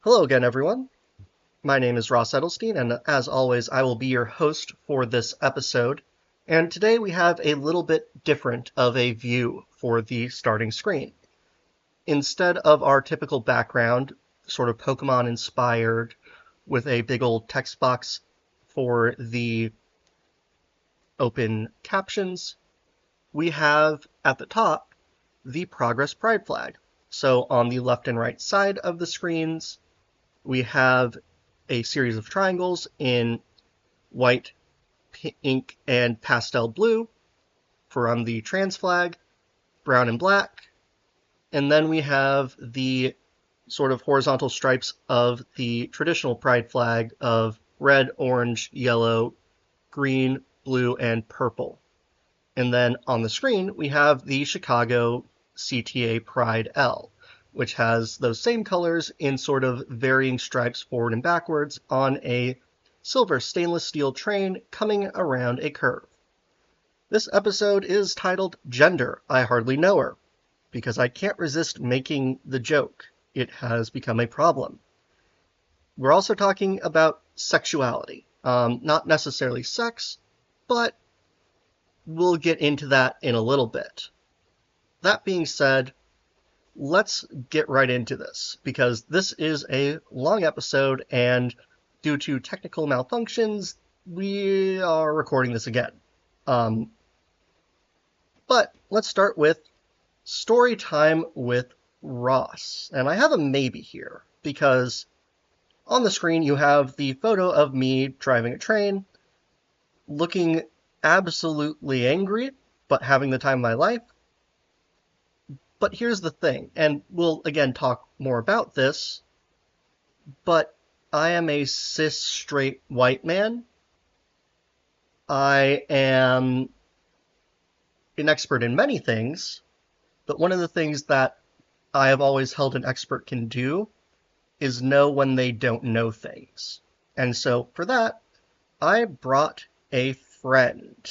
Hello again, everyone. My name is Ross Edelstein, and as always, I will be your host for this episode. And today we have a little bit different of a view for the starting screen. Instead of our typical background, sort of Pokemon inspired, with a big old text box for the open captions, we have at the top the Progress Pride flag. So on the left and right side of the screens, we have a series of triangles in white, pink, and pastel blue from the trans flag, brown and black, and then we have the sort of horizontal stripes of the traditional pride flag of red, orange, yellow, green, blue, and purple. And then on the screen, we have the Chicago CTA Pride L, which has those same colors in sort of varying stripes forward and backwards on a silver stainless steel train coming around a curve. This episode is titled Gender, I Hardly Know Her, because I can't resist making the joke. It has become a problem. We're also talking about sexuality. Not necessarily sex, but we'll get into that in a little bit. That being said, let's get right into this, because this is a long episode, and due to technical malfunctions, we are recording this again. But let's start with story time with Ross. And I have a maybe here, because on the screen you have the photo of me driving a train, looking absolutely angry, but having the time of my life. But here's the thing, and we'll again talk more about this, but I am a cis straight white man. I am an expert in many things, but one of the things that I have always held an expert can do is know when they don't know things. And so for that, I brought a friend.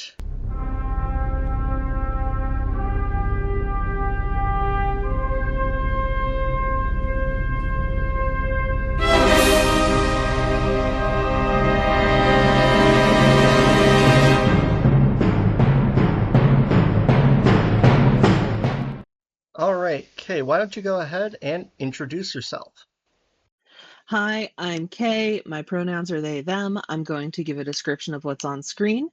All right, Kay, why don't you go ahead and introduce yourself? Hi, I'm Kay. My pronouns are they, them. I'm going to give a description of what's on screen.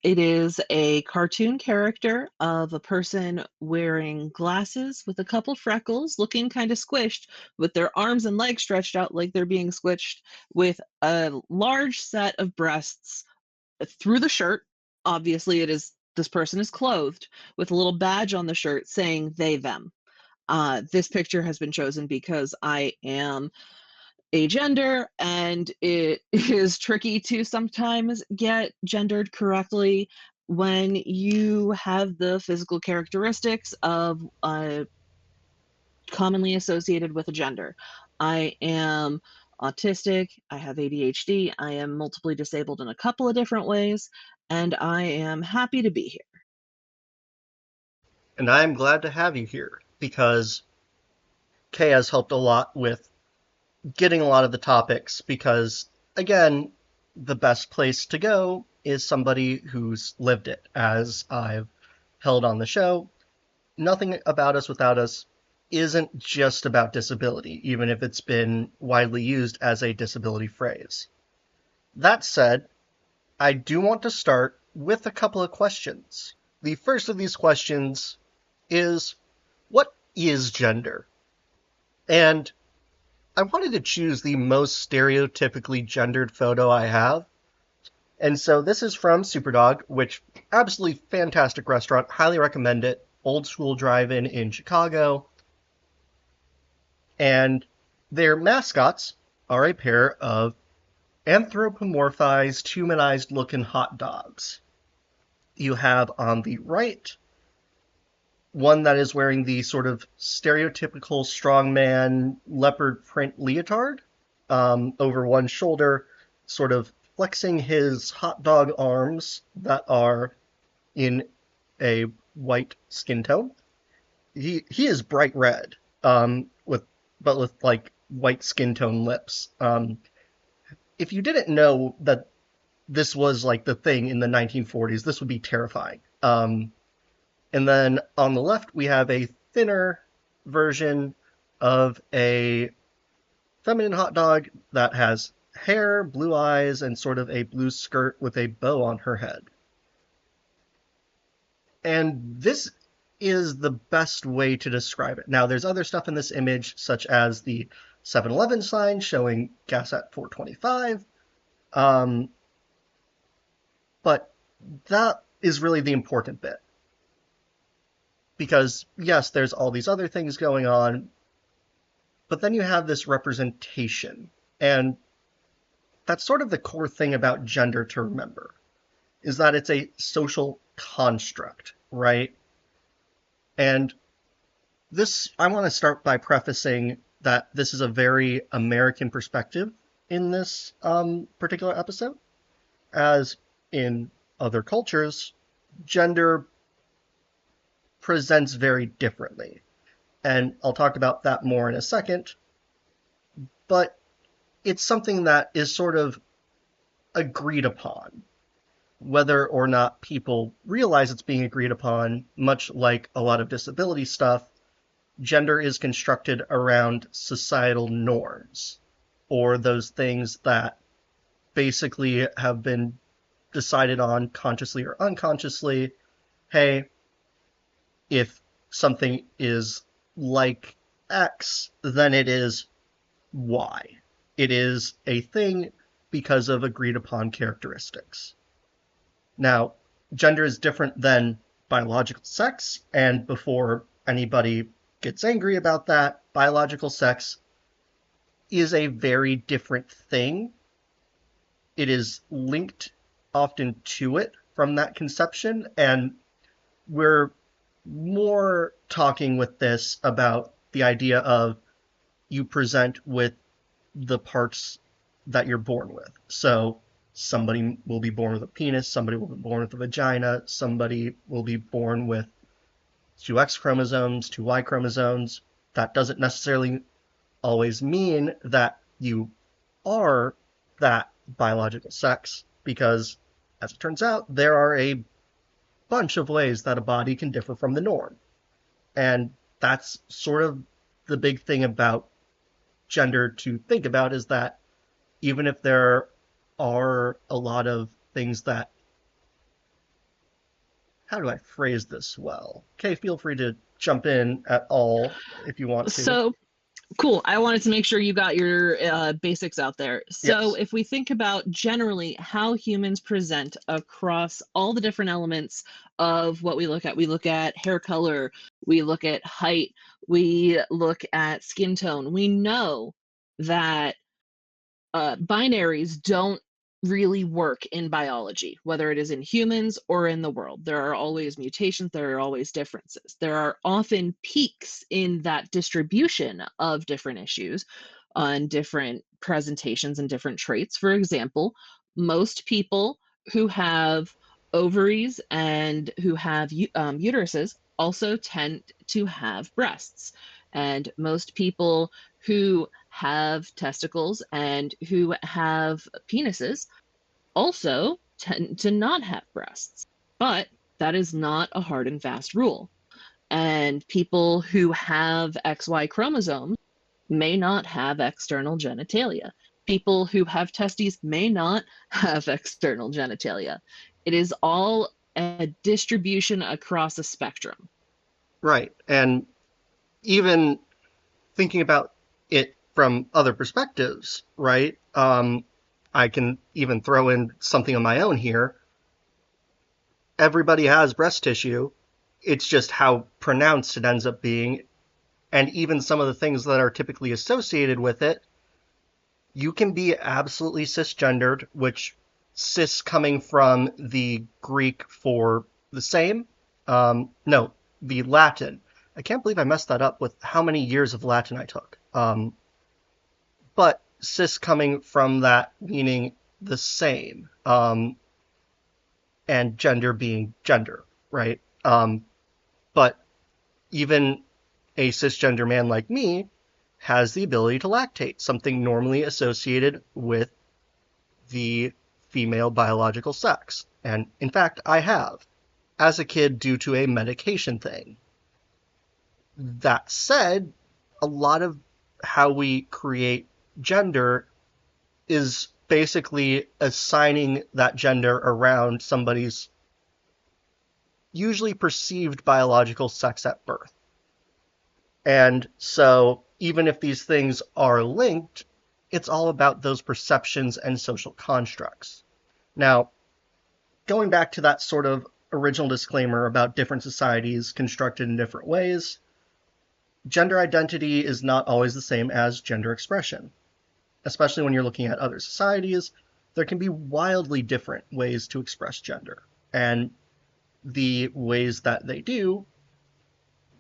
It is a cartoon character of a person wearing glasses with a couple freckles, looking kind of squished, with their arms and legs stretched out like they're being squished, with a large set of breasts through the shirt. Obviously, this person is clothed with a little badge on the shirt saying they, them. This picture has been chosen because I am agender, and it is tricky to sometimes get gendered correctly when you have the physical characteristics of commonly associated with a gender. I am autistic, I have ADHD, I am multiply disabled in a couple of different ways, and I am happy to be here. And I'm glad to have you here, because Kay has helped a lot with getting a lot of the topics, because, again, the best place to go is somebody who's lived it, as I've held on the show. Nothing about us without us isn't just about disability, even if it's been widely used as a disability phrase. That said, I do want to start with a couple of questions. The first of these questions is, what is gender? And I wanted to choose the most stereotypically gendered photo I have. And so this is from Superdog, which absolutely fantastic restaurant. Highly recommend it. Old school drive-in in Chicago. And their mascots are a pair of anthropomorphized, humanized looking hot dogs. You have on the right one that is wearing the sort of stereotypical strongman leopard print leotard over one shoulder, sort of flexing his hot dog arms that are in a white skin tone. He is bright red, with like white skin tone lips. If you didn't know that this was like the thing in the 1940s, this would be terrifying. And then on the left, we have a thinner version of a feminine hot dog that has hair, blue eyes, and sort of a blue skirt with a bow on her head. And this is the best way to describe it. Now, there's other stuff in this image, such as the 7-Eleven sign showing gas at 4.25. But that is really the important bit. Because, yes, there's all these other things going on, but then you have this representation. And that's sort of the core thing about gender to remember, is that it's a social construct, right? And this, I want to start by prefacing that this is a very American perspective in this particular episode, as in other cultures, gender presents very differently. And I'll talk about that more in a second. But it's something that is sort of agreed upon. Whether or not people realize it's being agreed upon, much like a lot of disability stuff, gender is constructed around societal norms, or those things that basically have been decided on consciously or unconsciously. Hey, if something is like X, then it is Y. It is a thing because of agreed upon characteristics. Now, gender is different than biological sex, and before anybody gets angry about that, biological sex is a very different thing. It is linked often to it from that conception, and we're more talking with this about the idea of you present with the parts that you're born with. So somebody will be born with a penis, somebody will be born with a vagina, somebody will be born with 2X chromosomes, 2Y chromosomes. That doesn't necessarily always mean that you are that biological sex, because as it turns out, there are a bunch of ways that a body can differ from the norm. And that's sort of the big thing about gender to think about, is that even if there are a lot of things that, how do I phrase this well? Okay, feel free to jump in at all if you want to. So cool. I wanted to make sure you got your basics out there. So, Yes. if we think about generally how humans present across all the different elements of what we look at hair color, we look at height, we look at skin tone. We know that binaries don't really work in biology, whether it is in humans or in the world. There are always mutations, there are always differences. There are often peaks in that distribution of different issues on different presentations and different traits. For example, most people who have ovaries and who have uteruses also tend to have breasts. And most people who have testicles and who have penises also tend to not have breasts. But that is not a hard and fast rule. And people who have XY chromosomes may not have external genitalia. People who have testes may not have external genitalia. It is all a distribution across a spectrum. Right. And even thinking about it from other perspectives, right? I can even throw in something of my own here. Everybody has breast tissue. It's just how pronounced it ends up being. And even some of the things that are typically associated with it, you can be absolutely cisgendered, which cis coming from the Greek for the same. No, the Latin. I can't believe I messed that up with how many years of Latin I took. But cis coming from that meaning the same, and gender being gender, right? But even a cisgender man like me has the ability to lactate, something normally associated with the female biological sex. And in fact, I have, as a kid due to a medication thing. That said, a lot of how we create gender is basically assigning that gender around somebody's usually perceived biological sex at birth. And so, even if these things are linked, it's all about those perceptions and social constructs. Now, going back to that sort of original disclaimer about different societies constructed in different ways, gender identity is not always the same as gender expression. Especially when you're looking at other societies, there can be wildly different ways to express gender. And the ways that they do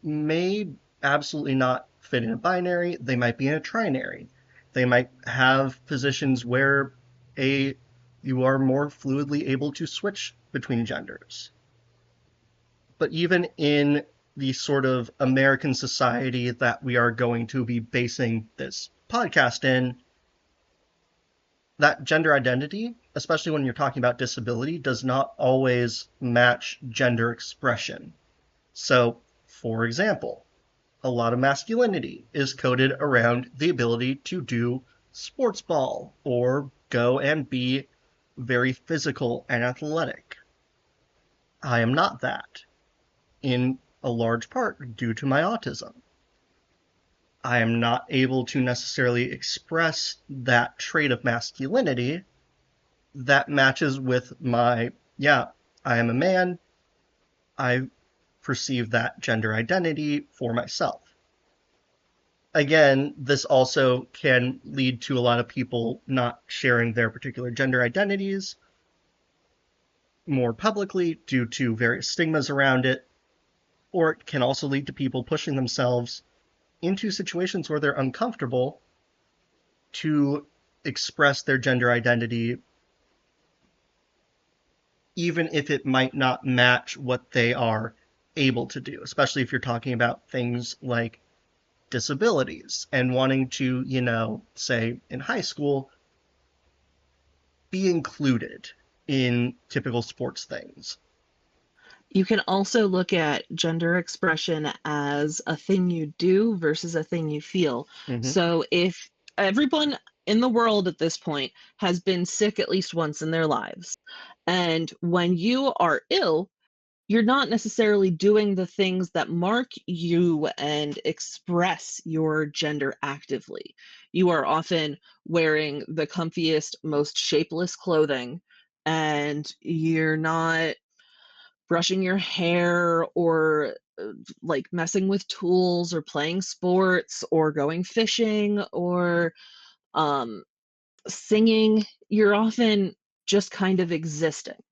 may absolutely not fit in a binary. They might be in a trinary. They might have positions where you are more fluidly able to switch between genders. But even in the sort of American society that we are going to be basing this podcast in, that gender identity, especially when you're talking about disability, does not always match gender expression. So, for example, a lot of masculinity is coded around the ability to do sports ball or go and be very physical and athletic. I am not that, in a large part due to my autism. I am not able to necessarily express that trait of masculinity that matches with my, yeah, I am a man. I perceive that gender identity for myself. Again, this also can lead to a lot of people not sharing their particular gender identities more publicly due to various stigmas around it, or it can also lead to people pushing themselves into situations where they're uncomfortable to express their gender identity, even if it might not match what they are able to do, especially if you're talking about things like disabilities and wanting to, say in high school, be included in typical sports things. You can also look at gender expression as a thing you do versus a thing you feel. Mm-hmm. So if everyone in the world at this point has been sick at least once in their lives, and when you are ill, you're not necessarily doing the things that mark you and express your gender actively. You are often wearing the comfiest, most shapeless clothing, and you're not brushing your hair or like messing with tools or playing sports or going fishing or um, singing. You're often just kind of existing.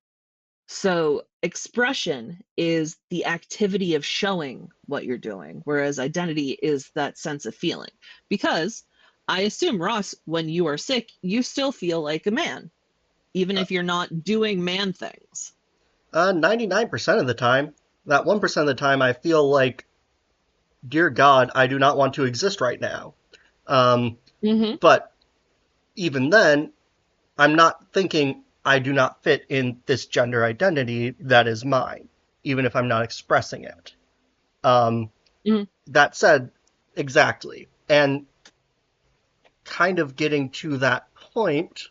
So, expression is the activity of showing what you're doing, whereas identity is that sense of feeling. Because I assume, Ross, when you are sick, you still feel like a man, even if you're not doing man things. 99% of the time. That 1% of the time, I feel like, dear God, I do not want to exist right now. Um, Hmm. but even then, I'm not thinking I do not fit in this gender identity that is mine, even if I'm not expressing it. Um, Hmm. that said, exactly. And kind of getting to that point,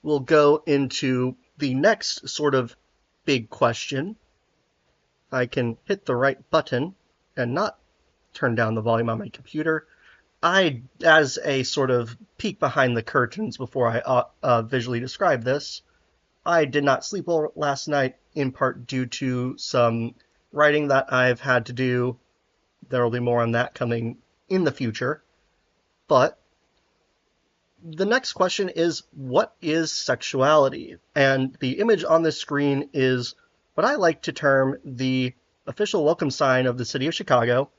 we'll go into the next sort of big question. I can hit the right button and not turn down the volume on my computer. As a sort of peek behind the curtains before I visually describe this, I did not sleep well last night, in part due to some writing that I've had to do. There will be more on that coming in the future. But the next question is, what is sexuality? And the image on this screen is what I like to term the official welcome sign of the city of Chicago,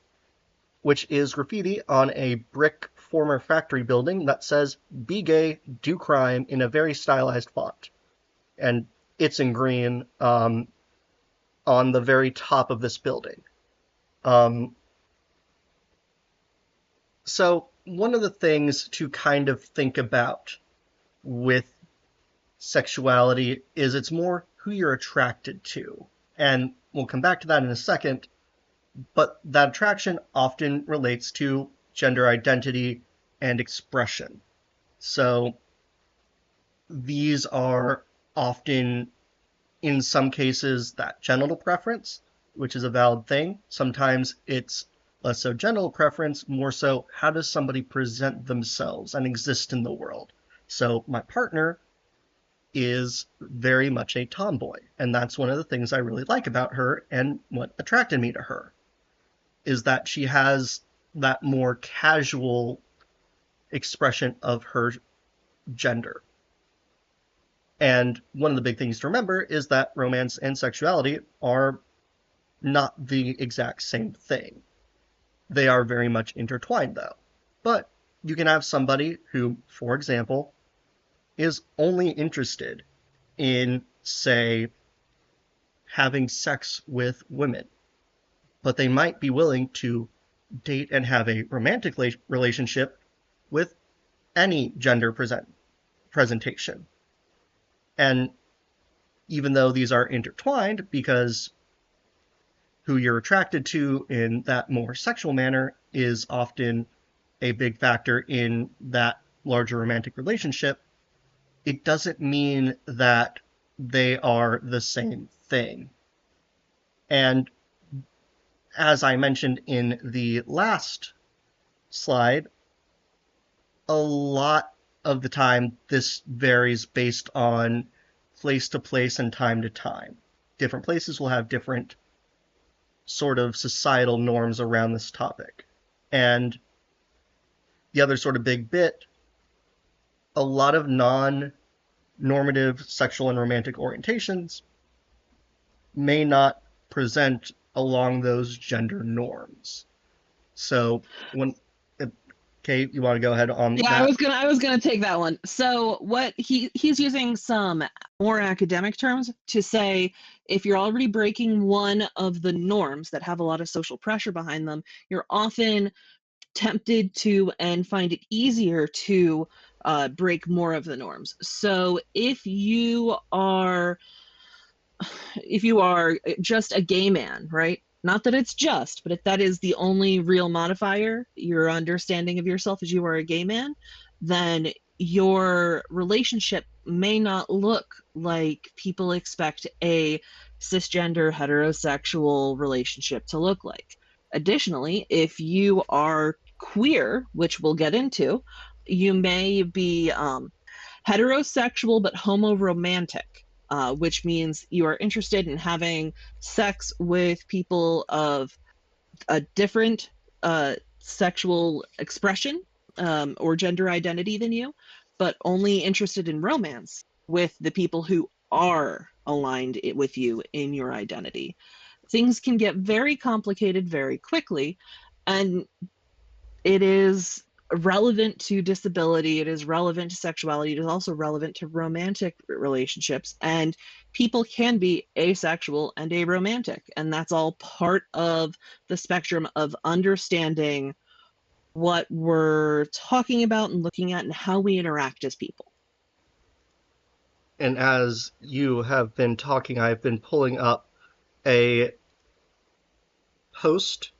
which is graffiti on a brick former factory building that says, "Be gay, do crime," in a very stylized font. And it's in green on the very top of this building. Um, so one of the things to kind of think about with sexuality is it's more who you're attracted to. And we'll come back to that in a second, but that attraction often relates to gender identity and expression. So these are often, in some cases, that genital preference, which is a valid thing. Sometimes it's less so genital preference, more so how does somebody present themselves and exist in the world. So my partner is very much a tomboy, and that's one of the things I really like about her and what attracted me to her is that she has that more casual expression of her gender. And one of the big things to remember is that romance and sexuality are not the exact same thing. They are very much intertwined, though. But you can have somebody who, for example, is only interested in, say, having sex with women, but they might be willing to date and have a romantic relationship with any gender presentation. And even though these are intertwined, because who you're attracted to in that more sexual manner is often a big factor in that larger romantic relationship, it doesn't mean that they are the same thing. And as I mentioned in the last slide, a lot of the time this varies based on place to place and time to time. Different places will have different sort of societal norms around this topic. And the other sort of big bit, a lot of non-normative sexual and romantic orientations may not present along those gender norms. So when Kate, you want to go ahead on Yeah, that? I was gonna take that one. So what he's using some more academic terms to say if you're already breaking one of the norms that have a lot of social pressure behind them, you're often tempted to and find it easier to break more of the norms. So if you are just a gay man, right? Not that it's just, but if that is the only real modifier, your understanding of yourself as you are a gay man, then your relationship may not look like people expect a cisgender heterosexual relationship to look like. Additionally, if you are queer, which we'll get into, you may be heterosexual but homoromantic, which means you are interested in having sex with people of a different sexual expression or gender identity than you, but only interested in romance with the people who are aligned with you in your identity. Things can get very complicated very quickly, and it is relevant to disability, it is relevant to sexuality, it is also relevant to romantic relationships, and people can be asexual and aromantic, and that's all part of the spectrum of understanding what we're talking about and looking at and how we interact as people. And as you have been talking, I've been pulling up a post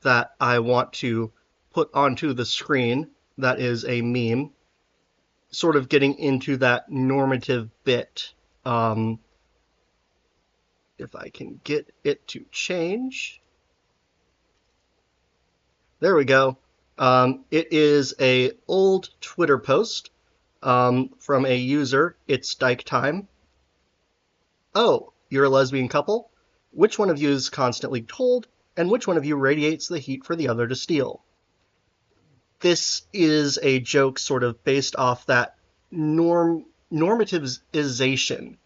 that I want to put onto the screen that is a meme, sort of getting into that normative bit. If I can get it to change. There we go. It is a old Twitter post from a user, It's Dyke Time. Oh, you're a lesbian couple? Which one of you is constantly told, and which one of you radiates the heat for the other to steal? This is a joke sort of based off that normativization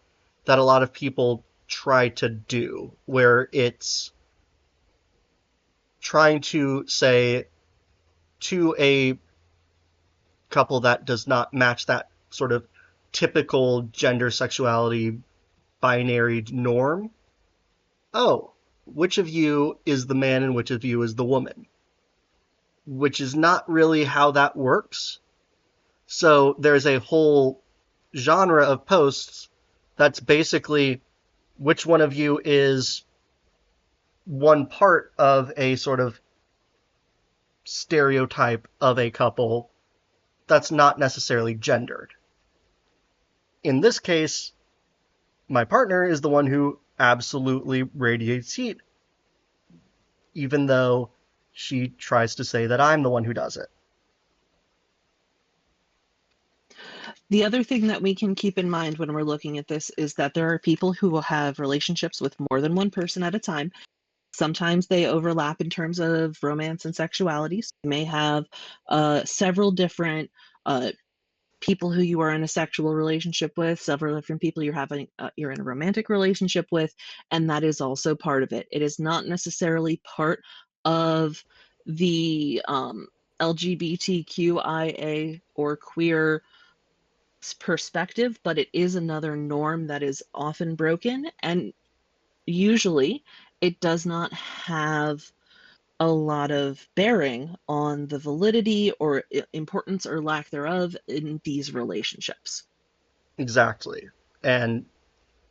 that a lot of people try to do, where it's trying to say to a couple that does not match that sort of typical gender sexuality binary norm. Oh, which of you is the man and which of you is the woman? which is not really how that works. So there's a whole genre of posts that's basically which one of you is one part of a sort of stereotype of a couple that's not necessarily gendered. In this case, my partner is the one who absolutely radiates heat, even though she tries to say that I'm the one who does it. The other thing that we can keep in mind when we're looking at this is that there are people who will have relationships with more than one person at a time. Sometimes they overlap in terms of romance and sexuality. So you may have several different people who you are in a sexual relationship with, several different people you're in a romantic relationship with, and that is also part of it. It is not necessarily part of the LGBTQIA or queer perspective, but it is another norm that is often broken, and usually it does not have a lot of bearing on the validity or importance or lack thereof in these relationships. Exactly. And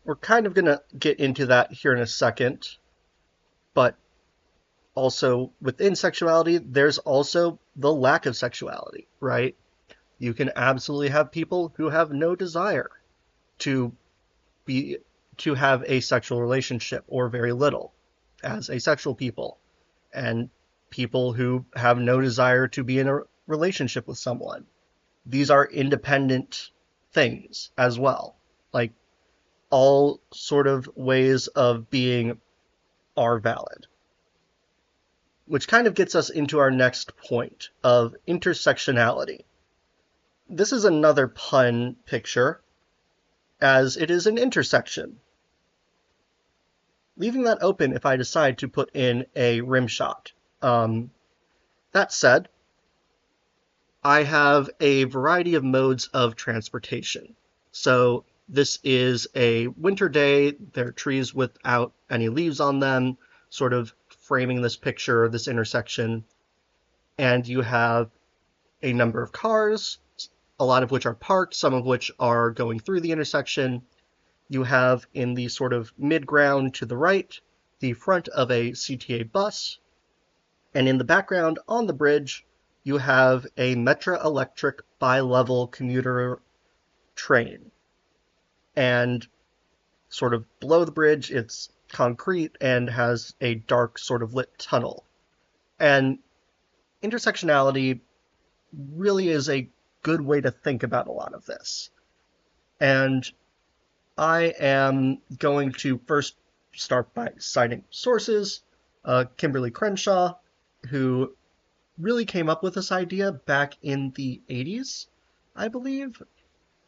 we're kind of going to get into that here in a second, but also within sexuality, there's also the lack of sexuality, right? You can absolutely have people who have no desire to be to have a sexual relationship or very little as asexual people, and people who have no desire to be in a relationship with someone. These are independent things as well. Like all sort of ways of being are valid. Which kind of gets us into our next point of intersectionality. This is another pun picture, as it is an intersection, leaving that open if I decide to put in a rim shot. That said, I have a variety of modes of transportation. So this is a winter day, there are trees without any leaves on them, sort of framing this picture, this intersection, and you have a number of cars, a lot of which are parked, some of which are going through the intersection. You have in the sort of mid-ground to the right, the front of a CTA bus, and in the background on the bridge, you have a Metra Electric bi-level commuter train. And sort of below the bridge, it's concrete and has a dark sort of lit tunnel. And intersectionality really is a good way to think about a lot of this. And I am going to first start by citing sources. Kimberly Crenshaw, who really came up with this idea back in the 80s, I believe.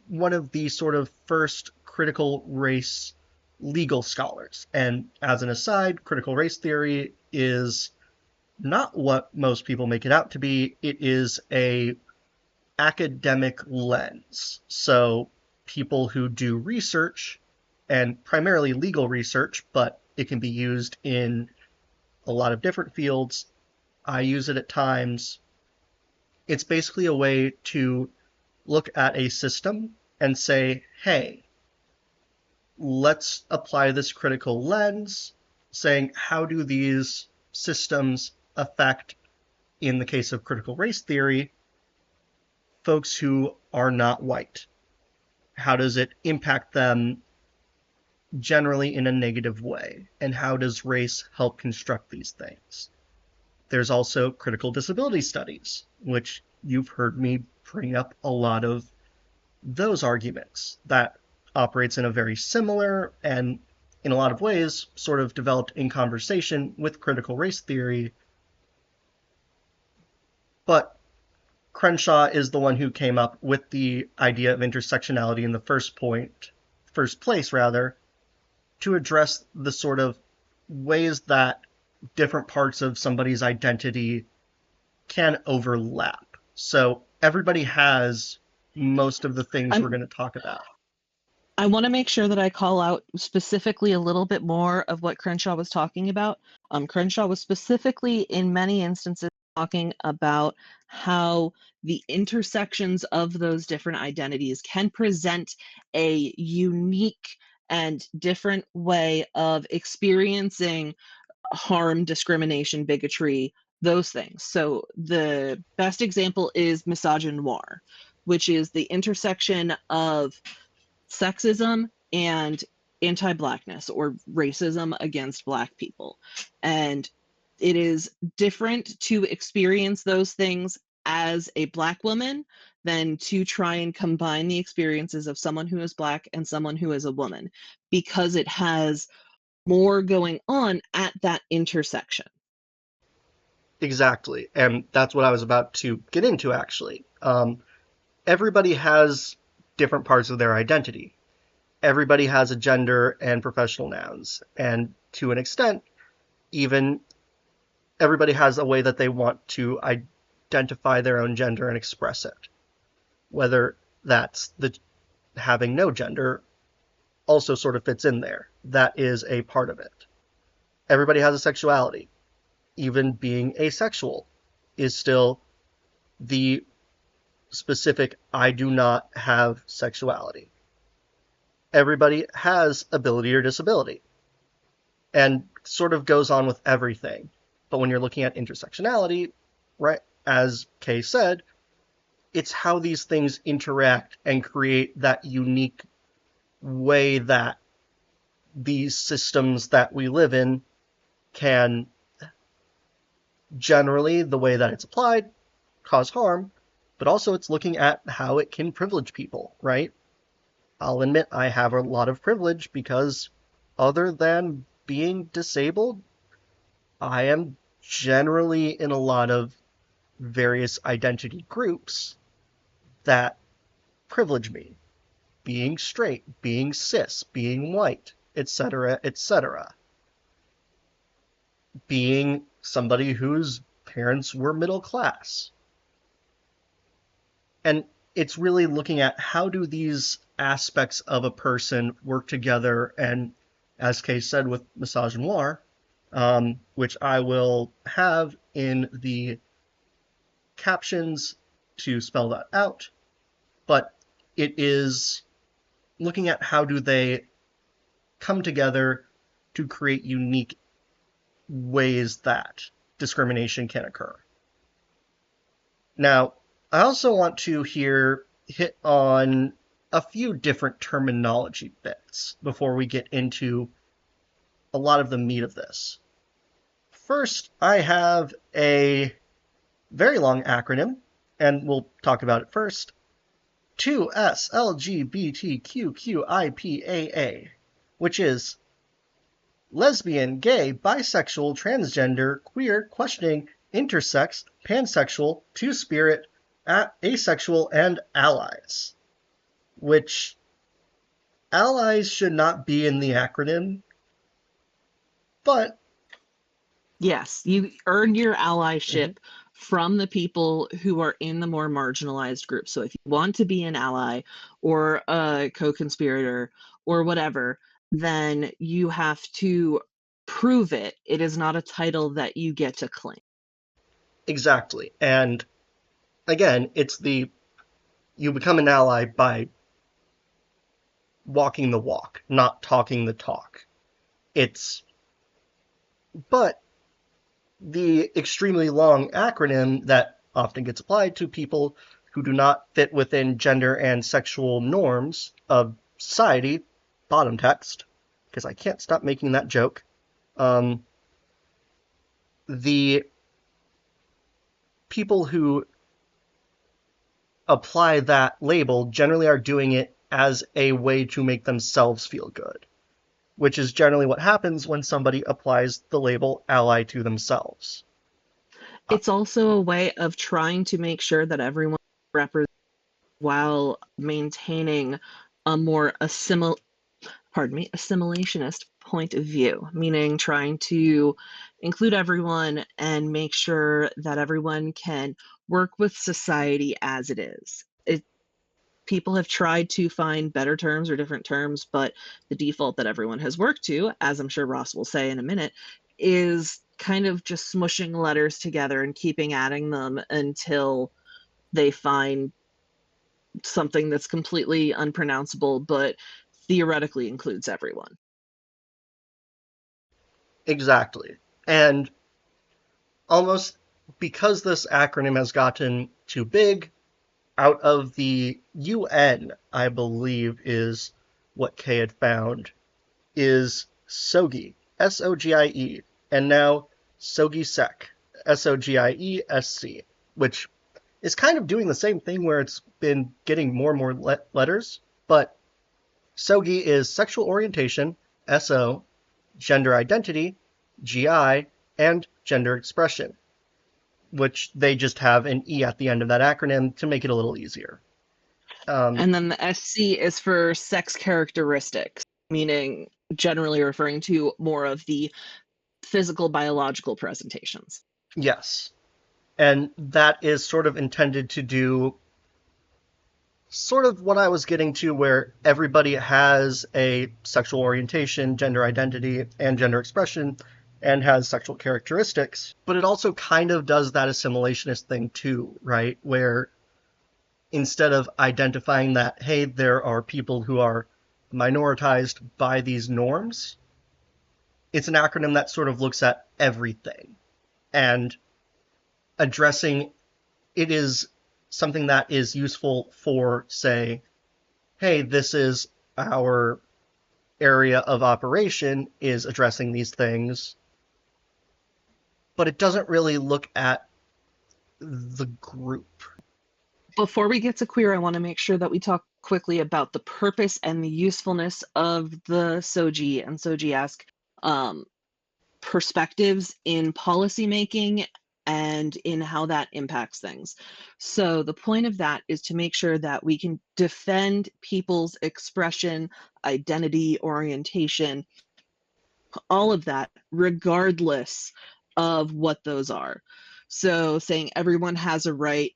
One of the sort of first critical race legal scholars. And as an aside, critical race theory is not what most people make it out to be. It is a academic lens. So people who do research, and primarily legal research, but it can be used in a lot of different fields. I use it at times. It's basically a way to look at a system and say, hey, let's apply this critical lens, saying how do these systems affect, in the case of critical race theory, folks who are not white? How does it impact them generally in a negative way? And how does race help construct these things? There's also critical disability studies, which you've heard me bring up a lot of those arguments. That operates in a very similar and, in a lot of ways, sort of developed in conversation with critical race theory. But Crenshaw is the one who came up with the idea of intersectionality in the first place rather, to address the sort of ways that different parts of somebody's identity can overlap. So everybody has most of the things we're I'm, going to talk about. I want to make sure that I call out specifically a little bit more of what Crenshaw was talking about. Crenshaw was specifically, in many instances, talking about how the intersections of those different identities can present a unique and different way of experiencing harm, discrimination, bigotry, those things. So the best example is misogynoir, which is the intersection of sexism and anti-blackness or racism against black people. And it is different to experience those things as a black woman than to try and combine the experiences of someone who is black and someone who is a woman, because it has more going on at that intersection. Exactly. And that's what I was about to get into, actually. Everybody has different parts of their identity. Everybody has a gender and professional nouns. And to an extent, even everybody has a way that they want to identify their own gender and express it. Whether that's the having no gender also sort of fits in there. That is a part of it. Everybody has a sexuality. Even being asexual is still the specific I do not have sexuality. Everybody has ability or disability, and sort of goes on with everything. But when you're looking at intersectionality, right, as Kay said, it's how these things interact and create that unique way that these systems that we live in can, generally, the way that it's applied, cause harm, but also it's looking at how it can privilege people, right? I'll admit I have a lot of privilege because, other than being disabled, I am generally in a lot of various identity groups that privilege me. Being straight, being cis, being white, etc., etc. Being somebody whose parents were middle class. And it's really looking at how do these aspects of a person work together, and as Kay said with misogynoir, which I will have in the captions to spell that out, but it is looking at how do they come together to create unique ways that discrimination can occur. Now, I also want to here hit on a few different terminology bits before we get into a lot of the meat of this. First, I have a very long acronym, and we'll talk about it first. 2SLGBTQQIPAA, which is lesbian, gay, bisexual, transgender, queer, questioning, intersex, pansexual, two-spirit, asexual, and allies. Which allies should not be in the acronym, but Yes, you earn your allyship from the people who are in the more marginalized groups. So if you want to be an ally or a co-conspirator or whatever, then you have to prove it. It is not a title that you get to claim. exactly. And again, it's the you become an ally by walking the walk, not talking the talk. It's but the extremely long acronym that often gets applied to people who do not fit within gender and sexual norms of society, bottom text, because I can't stop making that joke. Um, the people who apply that label generally are doing it as a way to make themselves feel good, which is generally what happens when somebody applies the label ally to themselves. Uh, It's also a way of trying to make sure that everyone represents while maintaining a more assimilationist point of view, meaning trying to include everyone and make sure that everyone can work with society as it is. People have tried to find better terms or different terms, but the default that everyone has worked to, as I'm sure Ross will say in a minute, is kind of just smushing letters together and keeping adding them until they find something that's completely unpronounceable but theoretically includes everyone. Exactly. And almost because this acronym has gotten too big, out of the UN, I believe is what Kay had found, is SOGIE, SOGIE, and now SOGIESEC, SOGIESC, which is kind of doing the same thing where it's been getting more and more letters, but SOGI is sexual orientation, SO, gender identity, GI, and gender expression, which they just have an E at the end of that acronym to make it a little easier. And then the SC is for sex characteristics, meaning generally referring to more of the physical biological presentations. Yes. And that is sort of intended to do sort of what I was getting to, where everybody has a sexual orientation, gender identity, and gender expression, and has sexual characteristics. But it also kind of does that assimilationist thing too, right? Where instead of identifying that, hey, there are people who are minoritized by these norms, it's an acronym that sort of looks at everything and addressing it is something that is useful for, say, hey, this is our area of operation is addressing these things, but it doesn't really look at the group. Before we get to queer, I want to make sure that we talk quickly about the purpose and the usefulness of the SOGI and SOGI-esque um, perspectives in policymaking and in how that impacts things. So the point of that is to make sure that we can defend people's expression, identity, orientation, all of that, regardless of what those are. So saying everyone has a right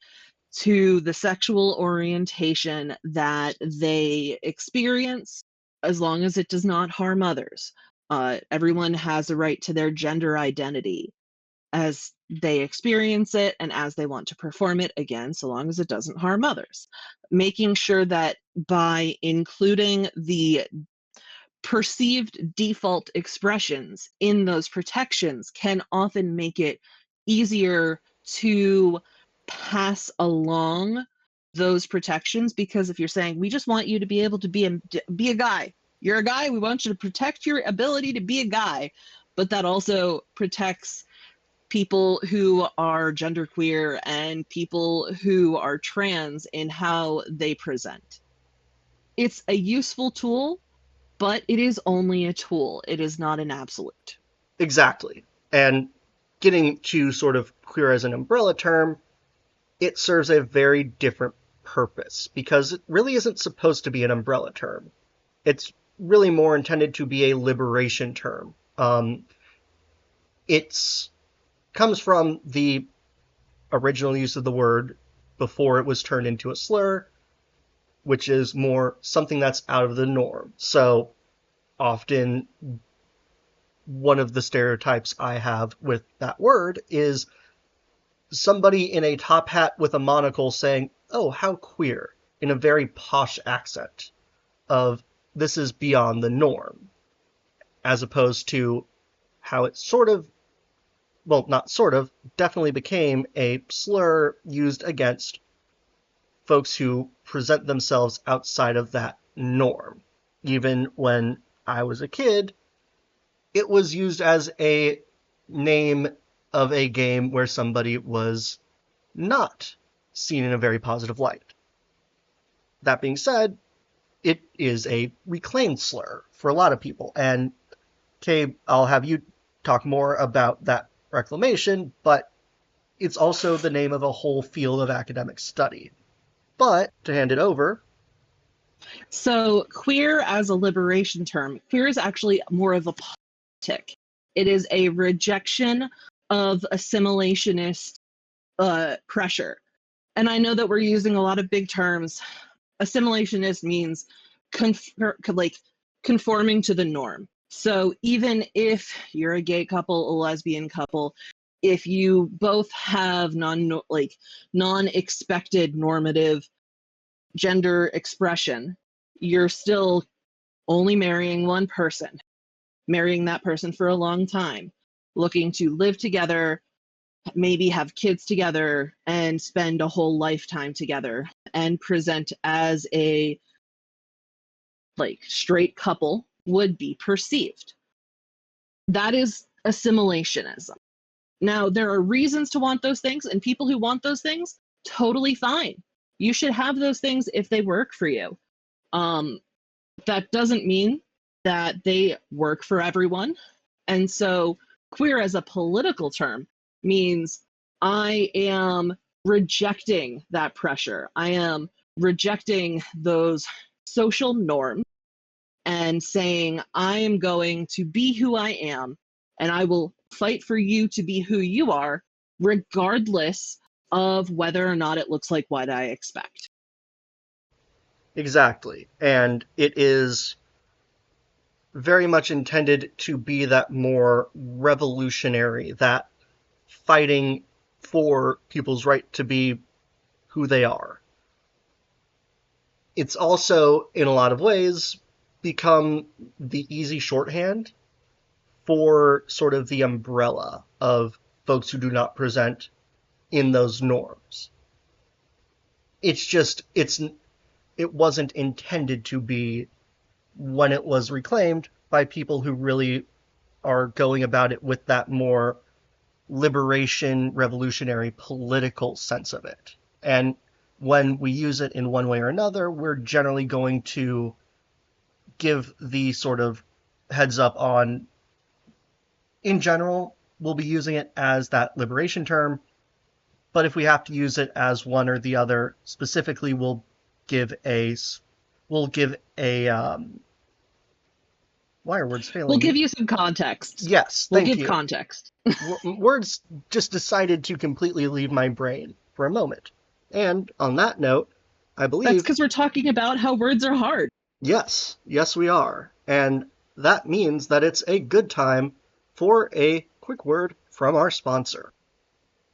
to the sexual orientation that they experience as long as it does not harm others. Everyone has a right to their gender identity as they experience it and as they want to perform it, again, so long as it doesn't harm others. Making sure that by including the perceived default expressions in those protections can often make it easier to pass along those protections, because if you're saying we just want you to be able to be a guy, you're a guy, we want you to protect your ability to be a guy, but that also protects people who are genderqueer and people who are trans in how they present. It's a useful tool, but it is only a tool. It is not an absolute. Exactly. And getting to sort of queer as an umbrella term, it serves a very different purpose because it really isn't supposed to be an umbrella term. It's really more intended to be a liberation term. It's comes from the original use of the word before it was turned into a slur, which is more something that's out of the norm. So often one of the stereotypes I have with that word is somebody in a top hat with a monocle saying, "Oh, how queer," in a very posh accent of this is beyond the norm, as opposed to how it sort of, well, not sort of, definitely became a slur used against folks who present themselves outside of that norm. Even when I was a kid, it was used as a name of a game where somebody was not seen in a very positive light. That being said, it is a reclaimed slur for a lot of people. And Kay, I'll have you talk more about that reclamation, but it's also the name of a whole field of academic study. But to hand it over, So, queer as a liberation term, queer is actually more of a politic. It is a rejection of assimilationist pressure. And I know that we're using a lot of big terms. Assimilationist means like conforming to the norm. So even if you're a gay couple, a lesbian couple, if you both have non-expected normative gender expression, you're still only marrying one person, marrying that person for a long time, looking to live together, maybe have kids together, and spend a whole lifetime together and present as a straight couple would be perceived. That is assimilationism. Now, there are reasons to want those things, and people who want those things, totally fine. You should have those things if they work for you. Um, that doesn't mean that they work for everyone. And so, queer as a political term means I am rejecting that pressure. I am rejecting those social norms and saying, I am going to be who I am, and I will fight for you to be who you are, regardless of whether or not it looks like what I expect. Exactly. And it is very much intended to be that more revolutionary, that fighting for people's right to be who they are. It's also, in a lot of ways, become the easy shorthand for sort of the umbrella of folks who do not present in those norms. It wasn't intended to be when it was reclaimed by people who really are going about it with that more liberation, revolutionary, political sense of it. And when we use it in one way or another, we're generally going to give the sort of heads up on, in general, we'll be using it as that liberation term. But if we have to use it as one or the other, specifically, give a, we'll give a, why are words We'll failing give me? you some context. Yes, We'll thank give you. context. Words just decided to completely leave my brain for a moment. And on that note, I That's believe, because we're talking about how words are hard. yes, we are. And that means that it's a good time for a quick word from our sponsor.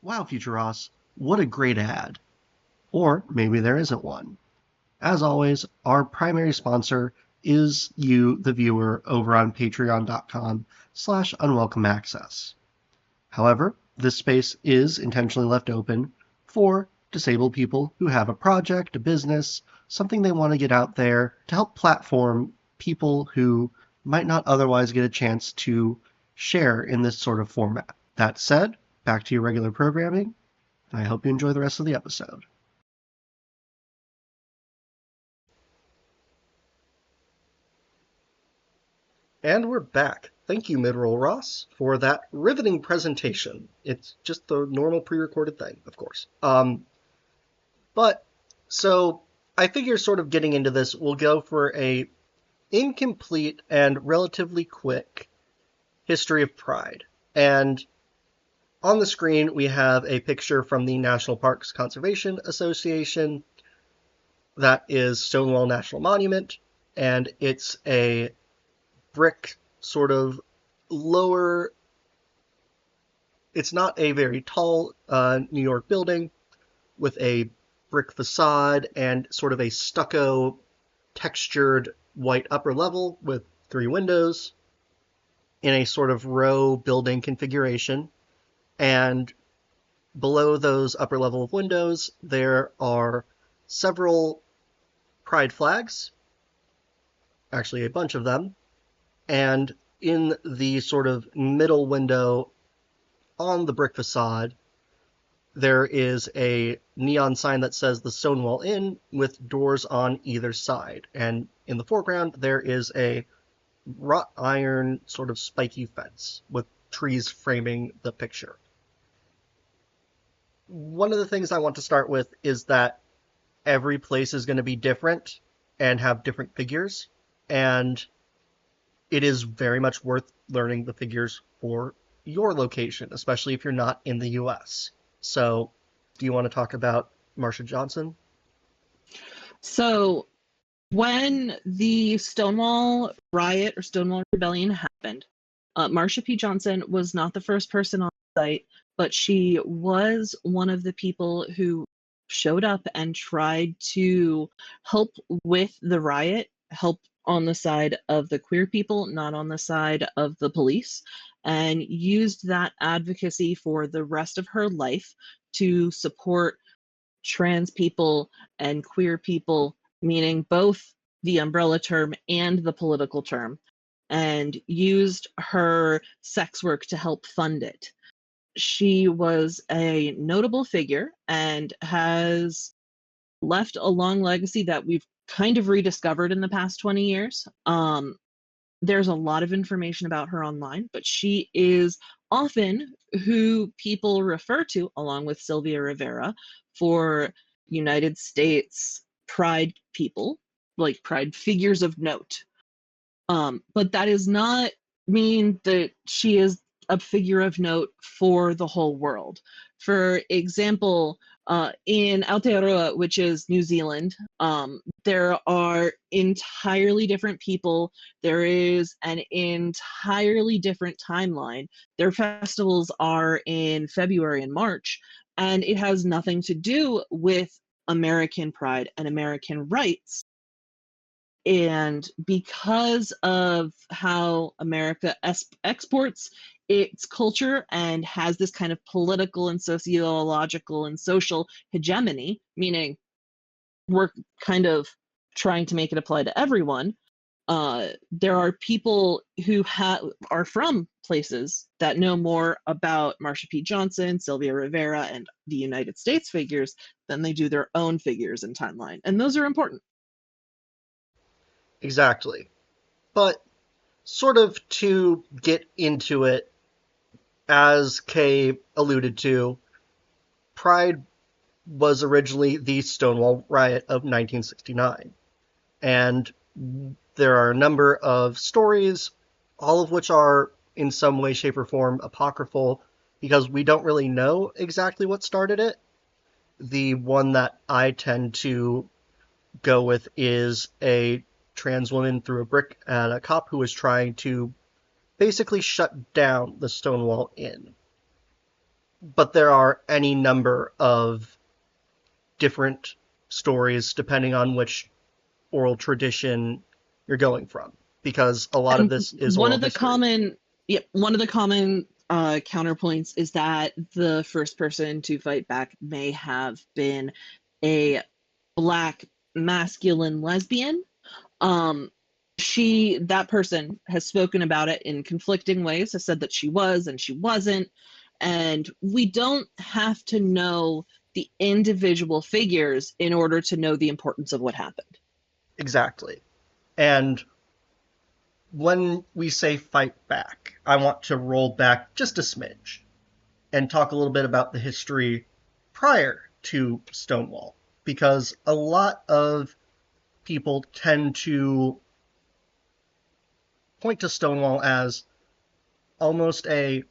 Wow, Future Ross, what a great ad. Or maybe there isn't one. As always, our primary sponsor is you, the viewer, over on patreon.com/unwelcomeaccess. However, this space is intentionally left open for disabled people who have a project, a business, something they want to get out there to help platform people who might not otherwise get a chance to share in this sort of format. That said, back to your regular programming, and I hope you enjoy the rest of the episode. And we're back. Thank you, Midroll Ross, for that riveting presentation. It's just the normal pre-recorded thing, of course. But so I figure sort of getting into this, we'll go for a incomplete and relatively quick history of Pride. And on the screen, we have a picture from the National Parks Conservation Association. That is Stonewall National Monument, and it's a brick sort of lower. It's not a very tall New York building with a brick facade and sort of a stucco textured white upper level with 3 windows in a sort of row building configuration. And below those upper level of windows, there are several pride flags, actually a bunch of them. And in the sort of middle window on the brick facade, there is a neon sign that says the Stonewall Inn with doors on either side. And in the foreground, there is a wrought iron sort of spiky fence with trees framing the picture. One of the things I want to start with is that every place is going to be different and have different figures. And it is very much worth learning the figures for your location, especially if you're not in the US. So, do you want to talk about Marsha Johnson? So When the Stonewall riot or Stonewall Rebellion happened, Marsha P. Johnson was not the first person on site, but she was one of the people who showed up and tried to help with the riot, help on the side of the queer people, not on the side of the police, and used that advocacy for the rest of her life to support trans people and queer people, meaning both the umbrella term and the political term, and used her sex work to help fund it. She was a notable figure and has left a long legacy that we've kind of rediscovered in the past 20 years. There's a lot of information about her online, but she is often who people refer to, along with Sylvia Rivera, for United States pride people, like pride figures of note. But that does not mean that she is a figure of note for the whole world. For example, in Aotearoa, which is New Zealand, there are entirely different people. There is an entirely different timeline. Their festivals are in February and March, and it has nothing to do with American pride and American rights. And because of how America exports its culture and has this kind of political and sociological and social hegemony, meaning we're kind of trying to make it apply to everyone, there are people who are from places that know more about Marsha P. Johnson, Sylvia Rivera, and the United States figures than they do their own figures and timeline. And those are important. Exactly. But sort of to get into it, as Kay alluded to, Pride was originally the Stonewall Riot of 1969. And there are a number of stories, all of which are in some way, shape, or form apocryphal because we don't really know exactly what started it. The one that I tend to go with is a trans woman threw a brick at a cop who was trying to basically shut down the Stonewall Inn. But there are any number of different stories depending on which oral tradition you're going from, because a lot of And this is one oral of the history. common, yeah, one of the common counterpoints is that the first person to fight back may have been a black masculine lesbian. Um, that person has spoken about it in conflicting ways, has said that she was and she wasn't. And we don't have to know the individual figures in order to know the importance of what happened. Exactly. And when we say fight back, I want to roll back just a smidge and talk a little bit about the history prior to Stonewall, because a lot of people tend to point to Stonewall as almost a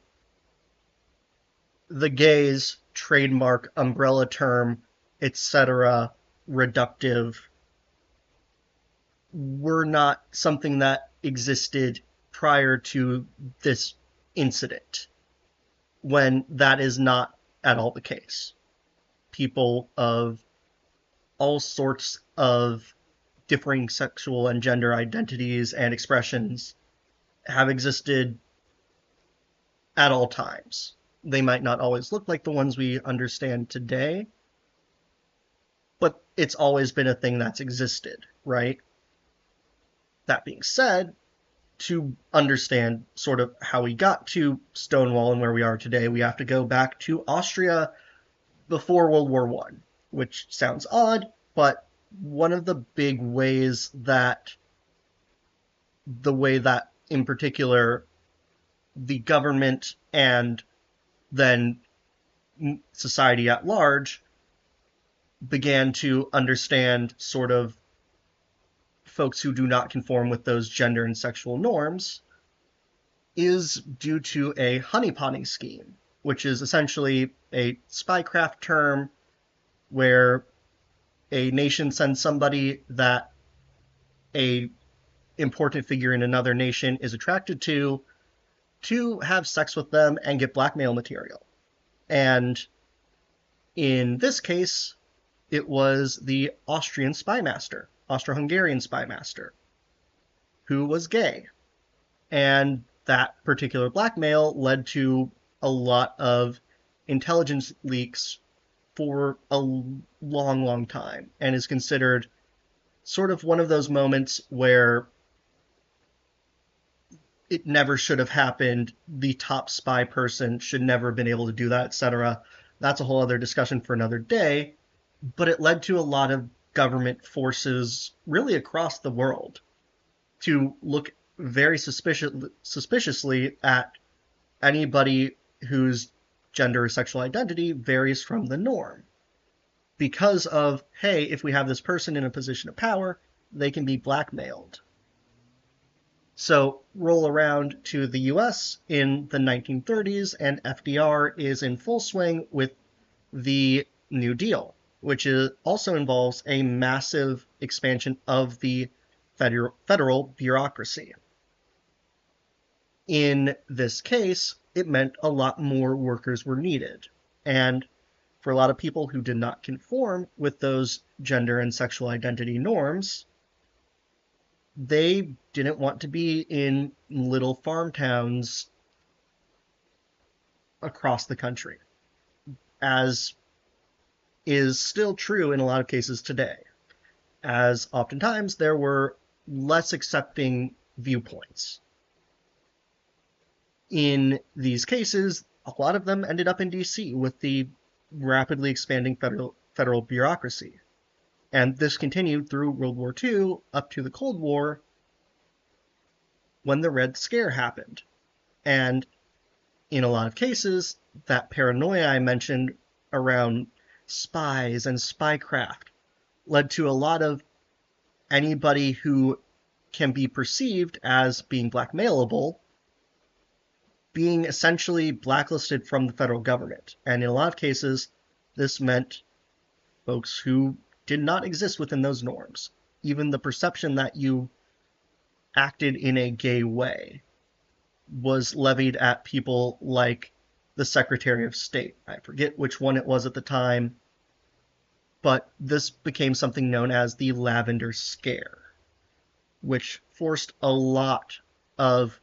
the gays trademark umbrella term, etc., reductive, were not something that existed prior to this incident, when that is not at all the case. People of all sorts of differing sexual and gender identities and expressions have existed at all times. They might not always look like the ones we understand today, but it's always been a thing that's existed, right? That being said, to understand sort of how we got to Stonewall and where we are today, we have to go back to Austria before World War One, which sounds odd, but one of the big ways that in particular the government and then society at large began to understand sort of folks who do not conform with those gender and sexual norms is due to a honeypotting scheme, which is essentially a spycraft term where a nation sends somebody that a important figure in another nation is attracted to have sex with them and get blackmail material. And in this case, it was the Austrian spy master, Austro-Hungarian spy master, who was gay. And that particular blackmail led to a lot of intelligence leaks for a long, long time, and is considered sort of one of those moments where it never should have happened. The top spy person should never have been able to do that, etc. That's a whole other discussion for another day. But it led to a lot of government forces, really across the world, to look very suspiciously at anybody whose gender or sexual identity varies from the norm. Because of, hey, if we have this person in a position of power, they can be blackmailed. So roll around to the US in the 1930s, and FDR is in full swing with the New Deal, which also involves a massive expansion of the federal bureaucracy. In this case, it meant a lot more workers were needed. And for a lot of people who did not conform with those gender and sexual identity norms, they didn't want to be in little farm towns across the country, as is still true in a lot of cases today, as oftentimes there were less accepting viewpoints. In these cases, a lot of them ended up in DC with the rapidly expanding federal bureaucracy. And this continued through World War II up to the Cold War, when the Red Scare happened. And in a lot of cases, that paranoia I mentioned around spies and spycraft led to a lot of anybody who can be perceived as being blackmailable being essentially blacklisted from the federal government. And in a lot of cases, this meant folks who did not exist within those norms. Even the perception that you acted in a gay way was levied at people like the Secretary of State. I forget which one it was at the time, but this became something known as the Lavender Scare, which forced a lot of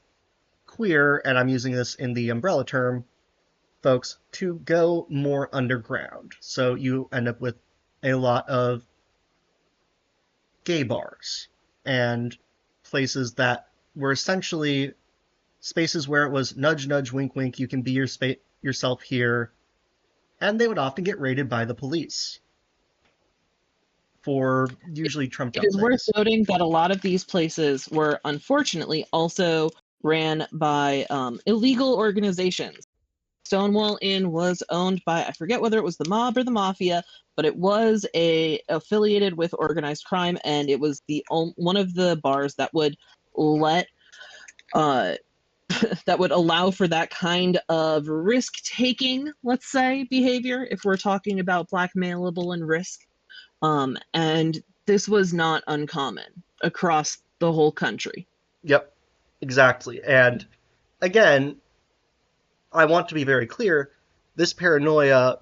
queer, and I'm using this in the umbrella term, folks to go more underground. So you end up with a lot of gay bars and places that were essentially spaces where it was nudge, nudge, wink, wink, you can be yourself here. And they would often get raided by the police for usually trumped It up is worth things. noting that a lot of these places were unfortunately also ran by illegal organizations. Stonewall Inn was owned by, I forget whether it was the mob or the mafia, but it was affiliated with organized crime, and it was one of the bars that would let that would allow for that kind of risk-taking, let's say, behavior, if we're talking about blackmailable and risk. And this was not uncommon across the whole country. Yep, exactly. And again, I want to be very clear, this paranoia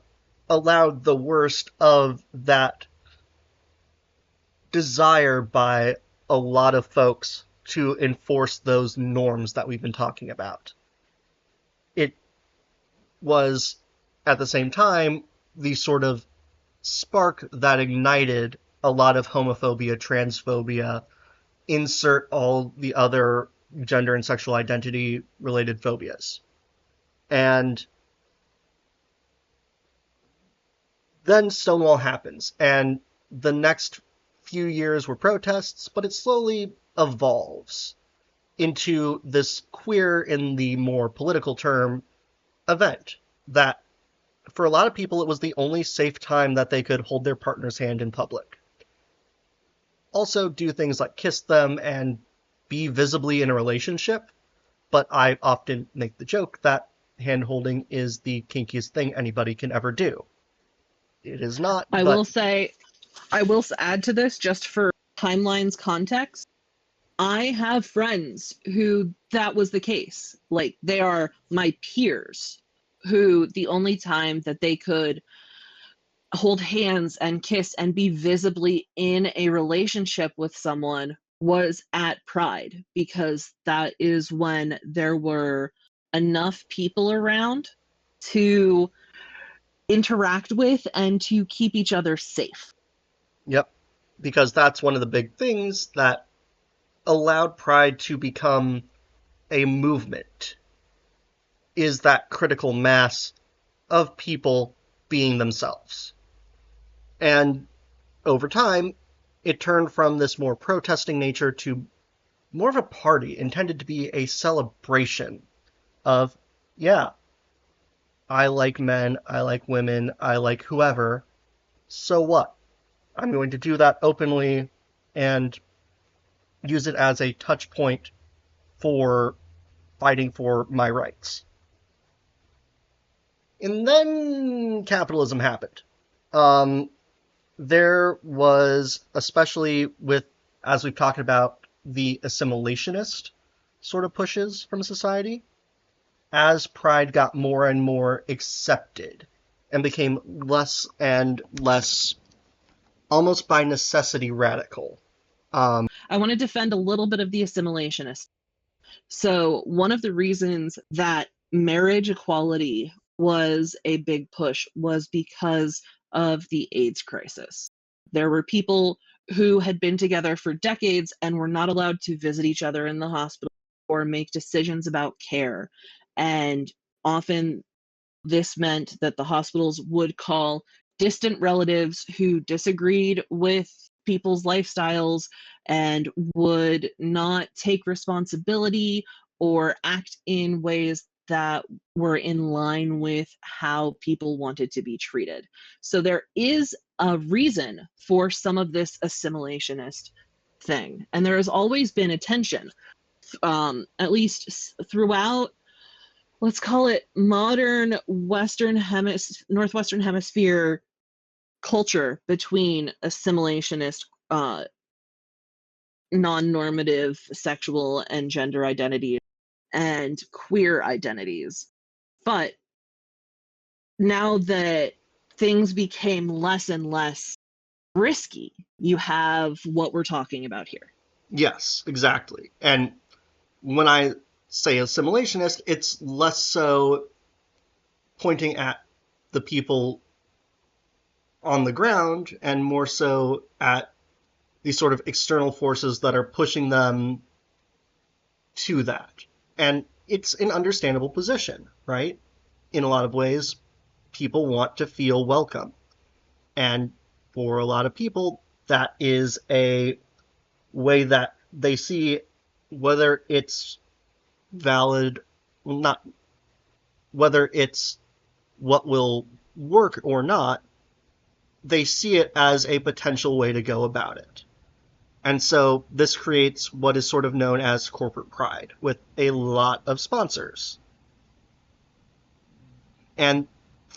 allowed the worst of that desire by a lot of folks to enforce those norms that we've been talking about. It was, at the same time, the sort of spark that ignited a lot of homophobia, transphobia, insert all the other gender and sexual identity related phobias. And then Stonewall happens, and the next few years were protests, but it slowly evolves into this queer, in the more political term, event that for a lot of people it was the only safe time that they could hold their partner's hand in public. Also do things like kiss them and be visibly in a relationship, but I often make the joke that hand holding is the kinkiest thing anybody can ever do. It is not, I but will say, I will add to this just for timeline's context. I have friends who that was the case. Like, they are my peers who the only time that they could hold hands and kiss and be visibly in a relationship with someone was at Pride, because that is when there were enough people around to interact with and to keep each other safe. Yep. Because that's one of the big things that allowed Pride to become a movement, is that critical mass of people being themselves. And over time, it turned from this more protesting nature to more of a party intended to be a celebration of, yeah, I like men, I like women, I like whoever. So what? I'm going to do that openly and use it as a touch point for fighting for my rights. And then capitalism happened. Um, there was, especially with, as we've talked about, the assimilationist sort of pushes from society, as pride got more and more accepted and became less and less, almost by necessity, radical. I want to defend a little bit of the assimilationist. So, one of the reasons that marriage equality was a big push was because of the AIDS crisis. There were people who had been together for decades and were not allowed to visit each other in the hospital or make decisions about care. And often this meant that the hospitals would call distant relatives who disagreed with people's lifestyles and would not take responsibility or act in ways that were in line with how people wanted to be treated. So there is a reason for some of this assimilationist thing. And there has always been a tension, at least throughout, let's call it modern northwestern hemisphere culture, between assimilationist, non-normative sexual and gender identities and queer identities. But now that things became less and less risky, you have what we're talking about here. Yes, exactly. And when I say assimilationist, it's less so pointing at the people on the ground and more so at these sort of external forces that are pushing them to that. And it's an understandable position, right? In a lot of ways, people want to feel welcome. And for a lot of people, that is a way that they see, whether it's valid, not whether it's what will work or not, they see it as a potential way to go about it. And so this creates what is sort of known as corporate pride with a lot of sponsors. And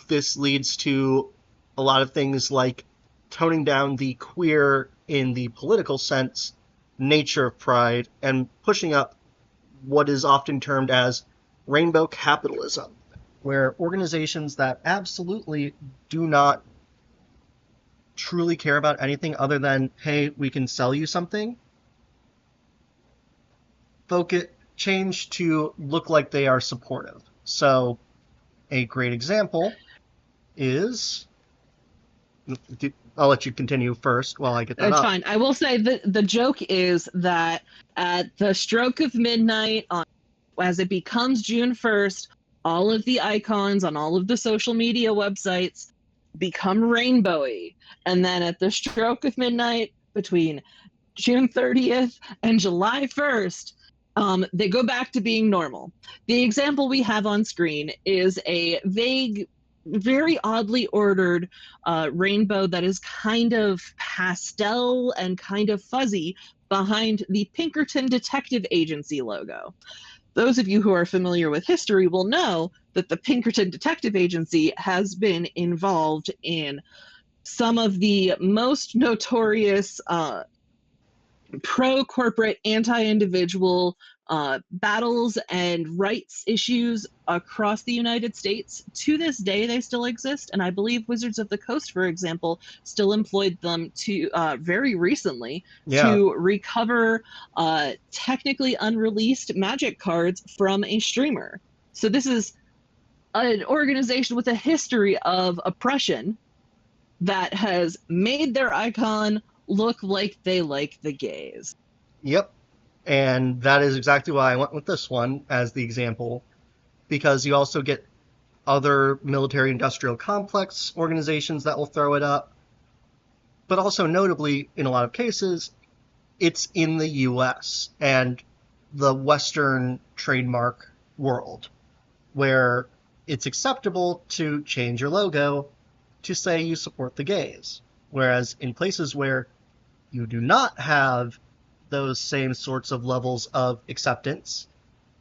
this leads to a lot of things like toning down the queer, in the political sense, nature of pride and pushing up what is often termed as rainbow capitalism, where organizations that absolutely do not truly care about anything other than, hey, we can sell you something, focus change to look like they are supportive. So a great example is, I'll let you continue first while I get that It's up. fine. I will say that the joke is that at the stroke of midnight, as it becomes June 1st, all of the icons on all of the social media websites become rainbowy. And then at the stroke of midnight, between June 30th and July 1st, they go back to being normal. The example we have on screen is a vague, very oddly ordered rainbow that is kind of pastel and kind of fuzzy behind the Pinkerton Detective Agency logo. Those of you who are familiar with history will know that the Pinkerton Detective Agency has been involved in some of the most notorious pro-corporate, anti-individual battles and rights issues across the United States. To this day, they still exist, and I believe Wizards of the Coast, for example, still employed them to very recently Yeah. to recover technically unreleased Magic cards from a streamer. So this is an organization with a history of oppression that has made their icon look like they like the gays. Yep. And that is exactly why I went with this one as the example, because you also get other military industrial complex organizations that will throw it up. But also notably, in a lot of cases, it's in the US and the Western trademark world, where it's acceptable to change your logo to say you support the gays. Whereas in places where you do not have those same sorts of levels of acceptance,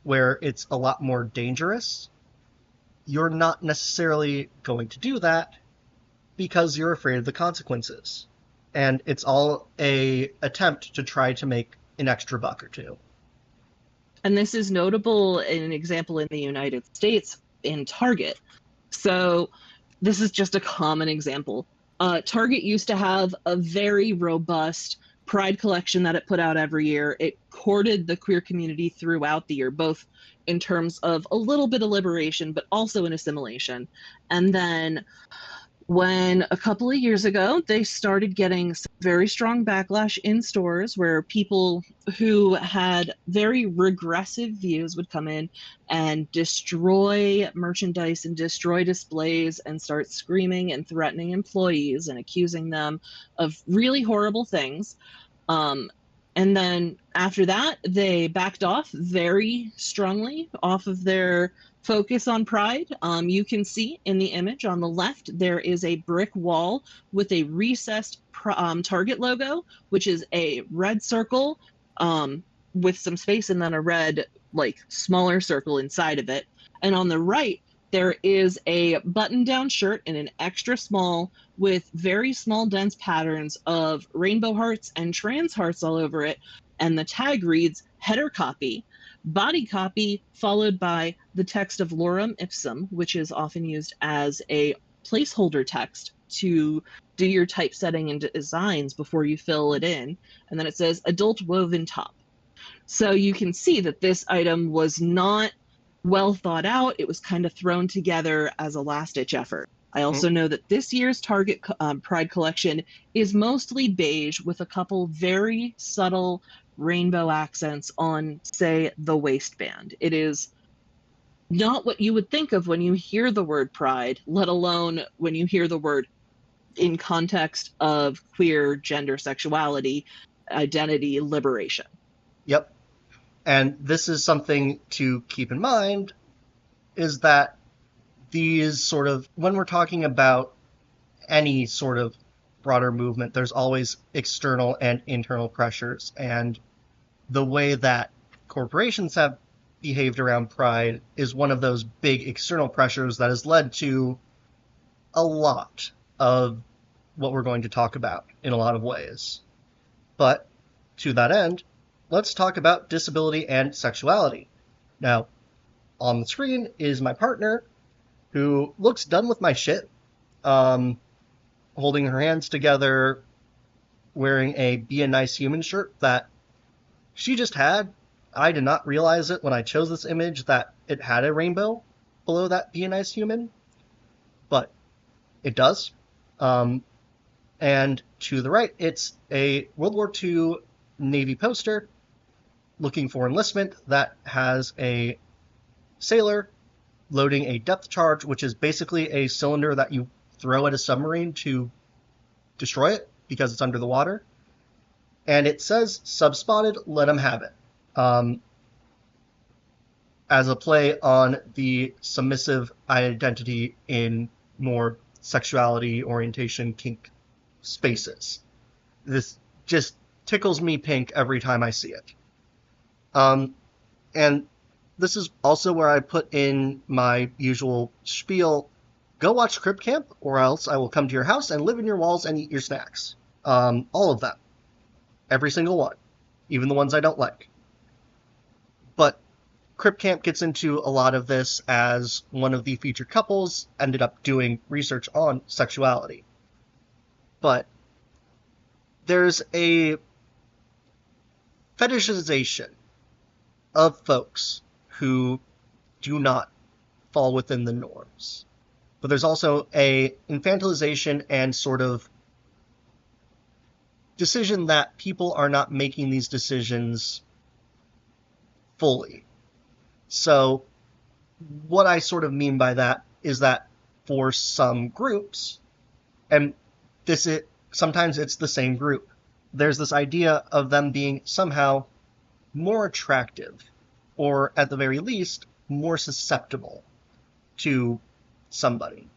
where it's a lot more dangerous, you're not necessarily going to do that because you're afraid of the consequences. And it's all a attempt to try to make an extra buck or two. And this is notable in an example in the United States in Target. So this is just a common example. Target used to have a very robust Pride collection that it put out every year. It courted the queer community throughout the year, both in terms of a little bit of liberation, but also in assimilation. And then when a couple of years ago they started getting some very strong backlash in stores where people who had very regressive views would come in and destroy merchandise and destroy displays and start screaming and threatening employees and accusing them of really horrible things. um, and then after that, they backed off very strongly off of their focus on pride. You can see in the image on the left, there is a brick wall with a recessed Target logo, which is a red circle um, with some space and then a red, like, smaller circle inside of it. And on the right, there is a button down shirt in an extra small with very small, dense patterns of rainbow hearts and trans hearts all over it. And the tag reads header copy, body copy, followed by the text of lorem ipsum, which is often used as a placeholder text to do your typesetting and designs before you fill it in. And then it says adult woven top. So you can see that this item was not well thought out. It was kind of thrown together as a last ditch effort. I Mm, also know that this year's Target Pride collection is mostly beige with a couple very subtle rainbow accents on, say, the waistband. It is not what you would think of when you hear the word pride, let alone when you hear the word in context of queer gender sexuality, identity, liberation. yep. And this is something to keep in mind is that these sort of, when we're talking about any sort of broader movement, there's always external and internal pressures. And the way that corporations have behaved around pride is one of those big external pressures that has led to a lot of what we're going to talk about in a lot of ways. But to that end, let's talk about disability and sexuality. Now, on the screen is my partner who looks done with my shit, um, holding her hands together, wearing a Be a Nice Human shirt that she just had. I did not realize it when I chose this image that it had a rainbow below that Be a Nice Human, but it does. Um, and to the right, it's a World War II Navy poster looking for enlistment that has a sailor loading a depth charge, which is basically a cylinder that you throw at a submarine to destroy it because it's under the water. And it says subspotted, let them have it. Um, as a play on the submissive identity in more sexuality, orientation, kink spaces. This just tickles me pink every time I see it. Um, and this is also where I put in my usual spiel. Go watch Crip Camp, or else I will come to your house and live in your walls and eat your snacks. All of them. Every single one. even the ones I don't like. But Crip Camp gets into a lot of this as one of the featured couples ended up doing research on sexuality. But there's a fetishization of folks who do not fall within the norms. But there's also a infantilization and sort of decision that people are not making these decisions fully. So what I sort of mean by that is that for some groups, and sometimes it's the same group, there's this idea of them being somehow more attractive, or at the very least, more susceptible to somebody.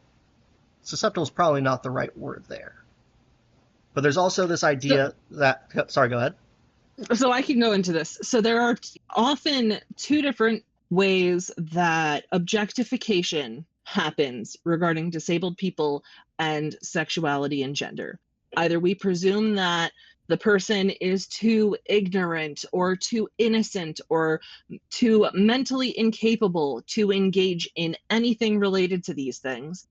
Susceptible is probably not the right word there. But there's also this So, idea that, sorry, go ahead. so I can go into this. So there are often two different ways that objectification happens regarding disabled people and sexuality and gender. Either we presume that the person is too ignorant or too innocent or too mentally incapable to engage in anything related to these things,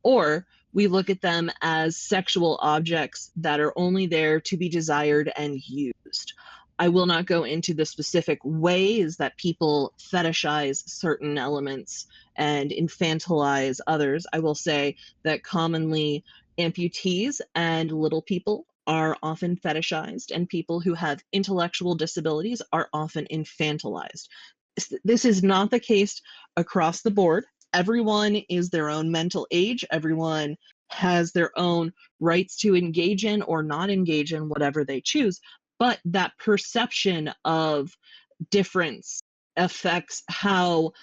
or we look at them as sexual objects that are only there to be desired and used. I will not go into the specific ways that people fetishize certain elements and infantilize others. I will say that commonly amputees and little people are often fetishized, and people who have intellectual disabilities are often infantilized. This is not the case across the board. Everyone is their own mental age. Everyone has their own rights to engage in or not engage in whatever they choose. But that perception of difference affects how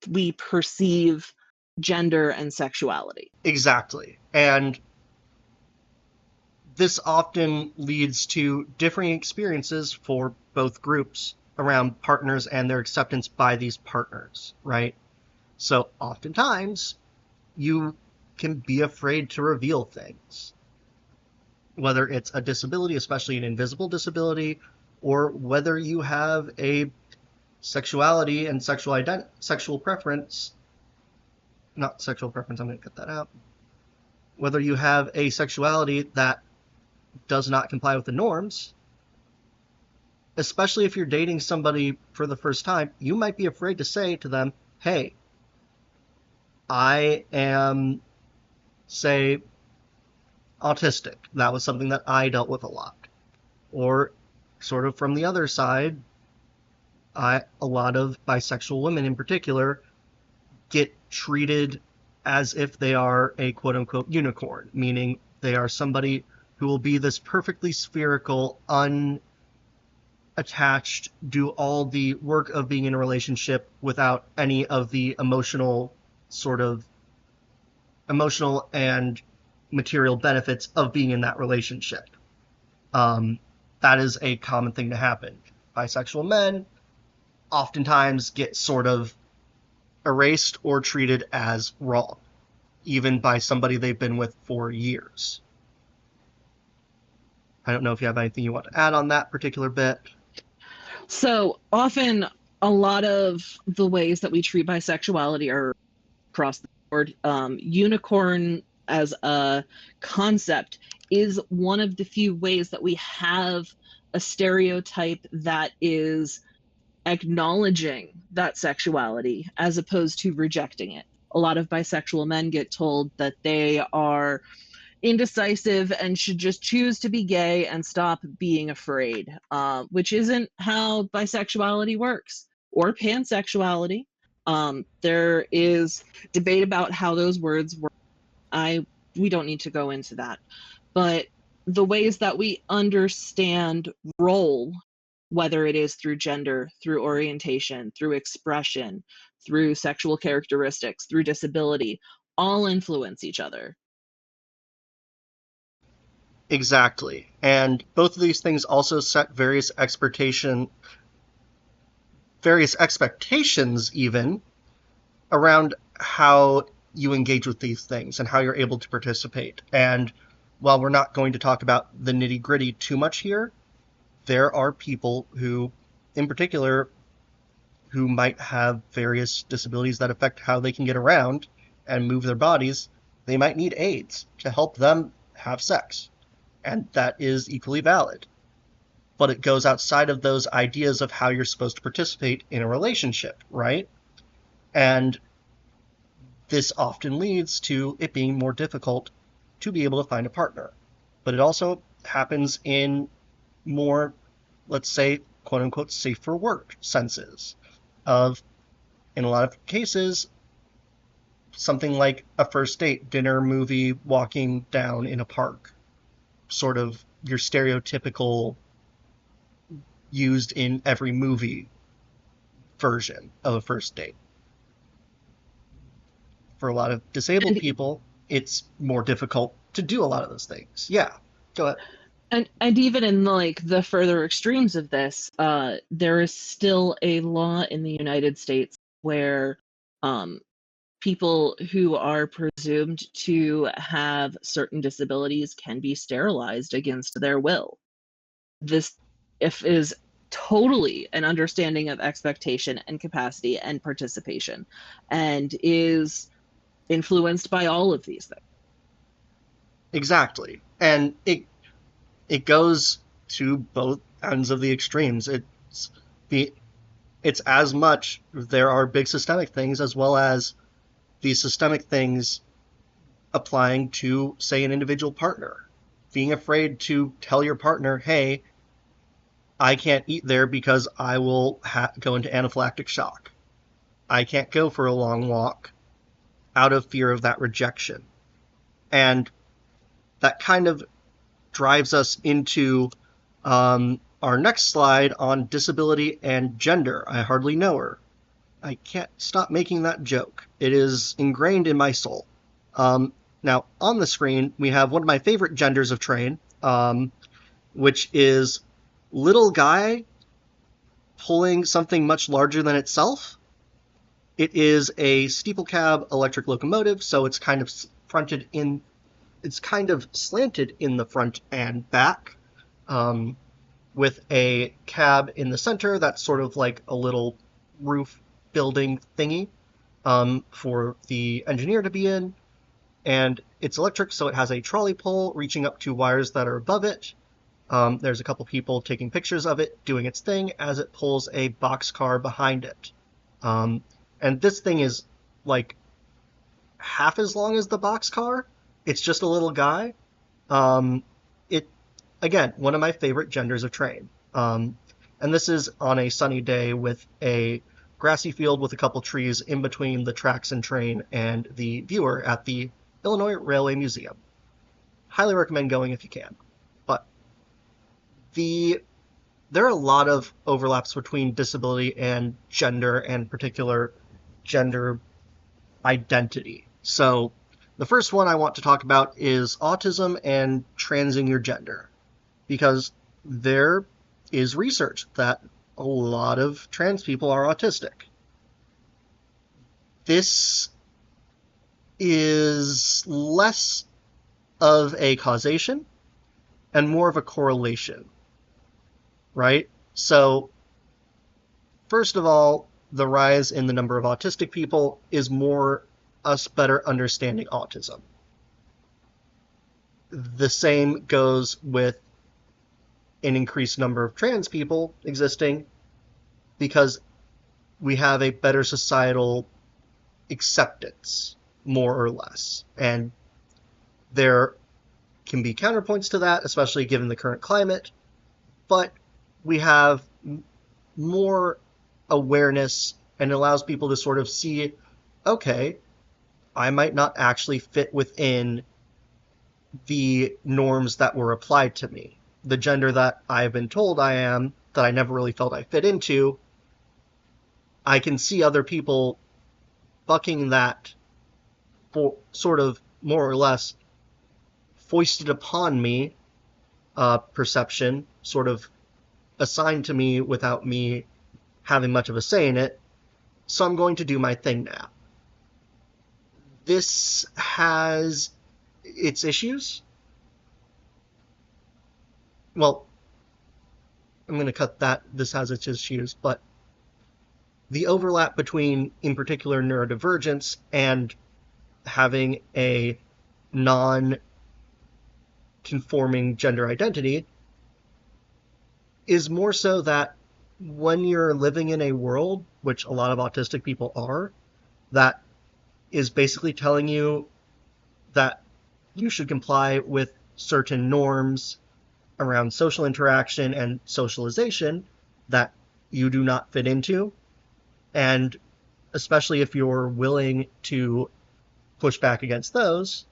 we perceive gender and sexuality. Exactly. And this often leads to differing experiences for both groups around partners and their acceptance by these partners, right? So oftentimes you can be afraid to reveal things, whether it's a disability, especially an invisible disability, or whether you have a sexuality and sexual preference, not sexual preference, I'm going to cut that out, whether you have a sexuality that does not comply with the norms, especially if you're dating somebody for the first time, you might be afraid to say to them, hey, I am, say, autistic. That was something that I dealt with a lot. Or sort of from the other side, a lot of bisexual women in particular get treated as if they are a quote unquote unicorn, meaning they are somebody who will be this perfectly spherical, unattached, do all the work of being in a relationship without any of the emotional and material benefits of being in that relationship. That is a common thing to happen. Bisexual men oftentimes get sort of erased or treated as wrong, even by somebody they've been with for years. I don't know if you have anything you want to add on that particular bit. So often, a lot of the ways that we treat bisexuality are across the board. Unicorn as a concept is one of the few ways that we have a stereotype that is acknowledging that sexuality as opposed to rejecting it. A lot of bisexual men get told that they are indecisive and should just choose to be gay and stop being afraid, which isn't how bisexuality works or pansexuality. There is debate about how those words work. We don't need to go into that, but the ways that we understand role, whether it is through gender, through orientation, through expression, through sexual characteristics, through disability, all influence each other. Exactly. And both of these things also set various expectations even around how you engage with these things and how you're able to participate. And while we're not going to talk about the nitty gritty too much here, there are people who, in particular, who might have various disabilities that affect how they can get around and move their bodies. They might need aids to help them have sex, and that is equally valid. But it goes outside of those ideas of how you're supposed to participate in a relationship, right? And this often leads to it being more difficult to be able to find a partner. But it also happens in more, let's say, quote unquote, safe for work senses of, in a lot of cases, something like a first date, dinner, movie, walking down in a park, sort of your stereotypical used in every movie version of a first date. For a lot of disabled And people, it's more difficult to do a lot of those things. Yeah, go ahead. and even in like the further extremes of this, there is still a law in the United States where um, people who are presumed to have certain disabilities can be sterilized against their will. This if is totally an understanding of expectation and capacity and participation, and is influenced by all of these things. Exactly. And it goes to both ends of the extremes. The it's as much there are big systemic things as well as these systemic things applying to, say, an individual partner. Being afraid to tell your partner, hey, I can't eat there because I will go into anaphylactic shock. I can't go for a long walk out of fear of that rejection. And that kind of drives us into our next slide on disability and gender. I hardly know her. I can't stop making that joke. It is ingrained in my soul. Um, Now, on the screen, we have one of my favorite genders of train, which is little guy pulling something much larger than itself. It is a steeple cab electric locomotive, so it's kind of fronted in, it's kind of slanted in the front and back, um, with a cab in the center that's sort of like a little roof building thingy for the engineer to be in. And it's electric, so it has a trolley pole reaching up to wires that are above it. There's a couple people taking pictures of it doing its thing as it pulls a boxcar behind it. Um, and this thing is like half as long as the boxcar. It's just a little guy. It Again, one of my favorite genders of train. And this is on a sunny day with a grassy field with a couple trees in between the tracks and train and the viewer at the Illinois Railway Museum. Highly recommend going if you can. But the there are a lot of overlaps between disability and gender, and particular gender identity. So the first one I want to talk about is autism and transing your gender, because there is research that a lot of trans people are autistic. This is less of a causation and more of a correlation, right? So, first of all, the rise in the number of autistic people is more us better understanding autism. The same goes with an increased number of trans people existing because we have a better societal acceptance, more or less. And there can be counterpoints to that, especially given the current climate, but we have more awareness and it allows people to sort of see, okay, I might not actually fit within the norms that were applied to me. The gender that I've been told I am, that I never really felt I fit into, I can see other people bucking that for sort of more or less foisted upon me perception, sort of assigned to me without me having much of a say in it. So I'm going to do my thing now. This has its issues. Well, I'm going to cut that. This has its issues, but the overlap between, in particular, neurodivergence and having a non conforming gender identity is more so that when you're living in a world, which a lot of autistic people are, that is basically telling you that you should comply with certain norms around social interaction and socialization that you do not fit into. And especially if you're willing to push back against those,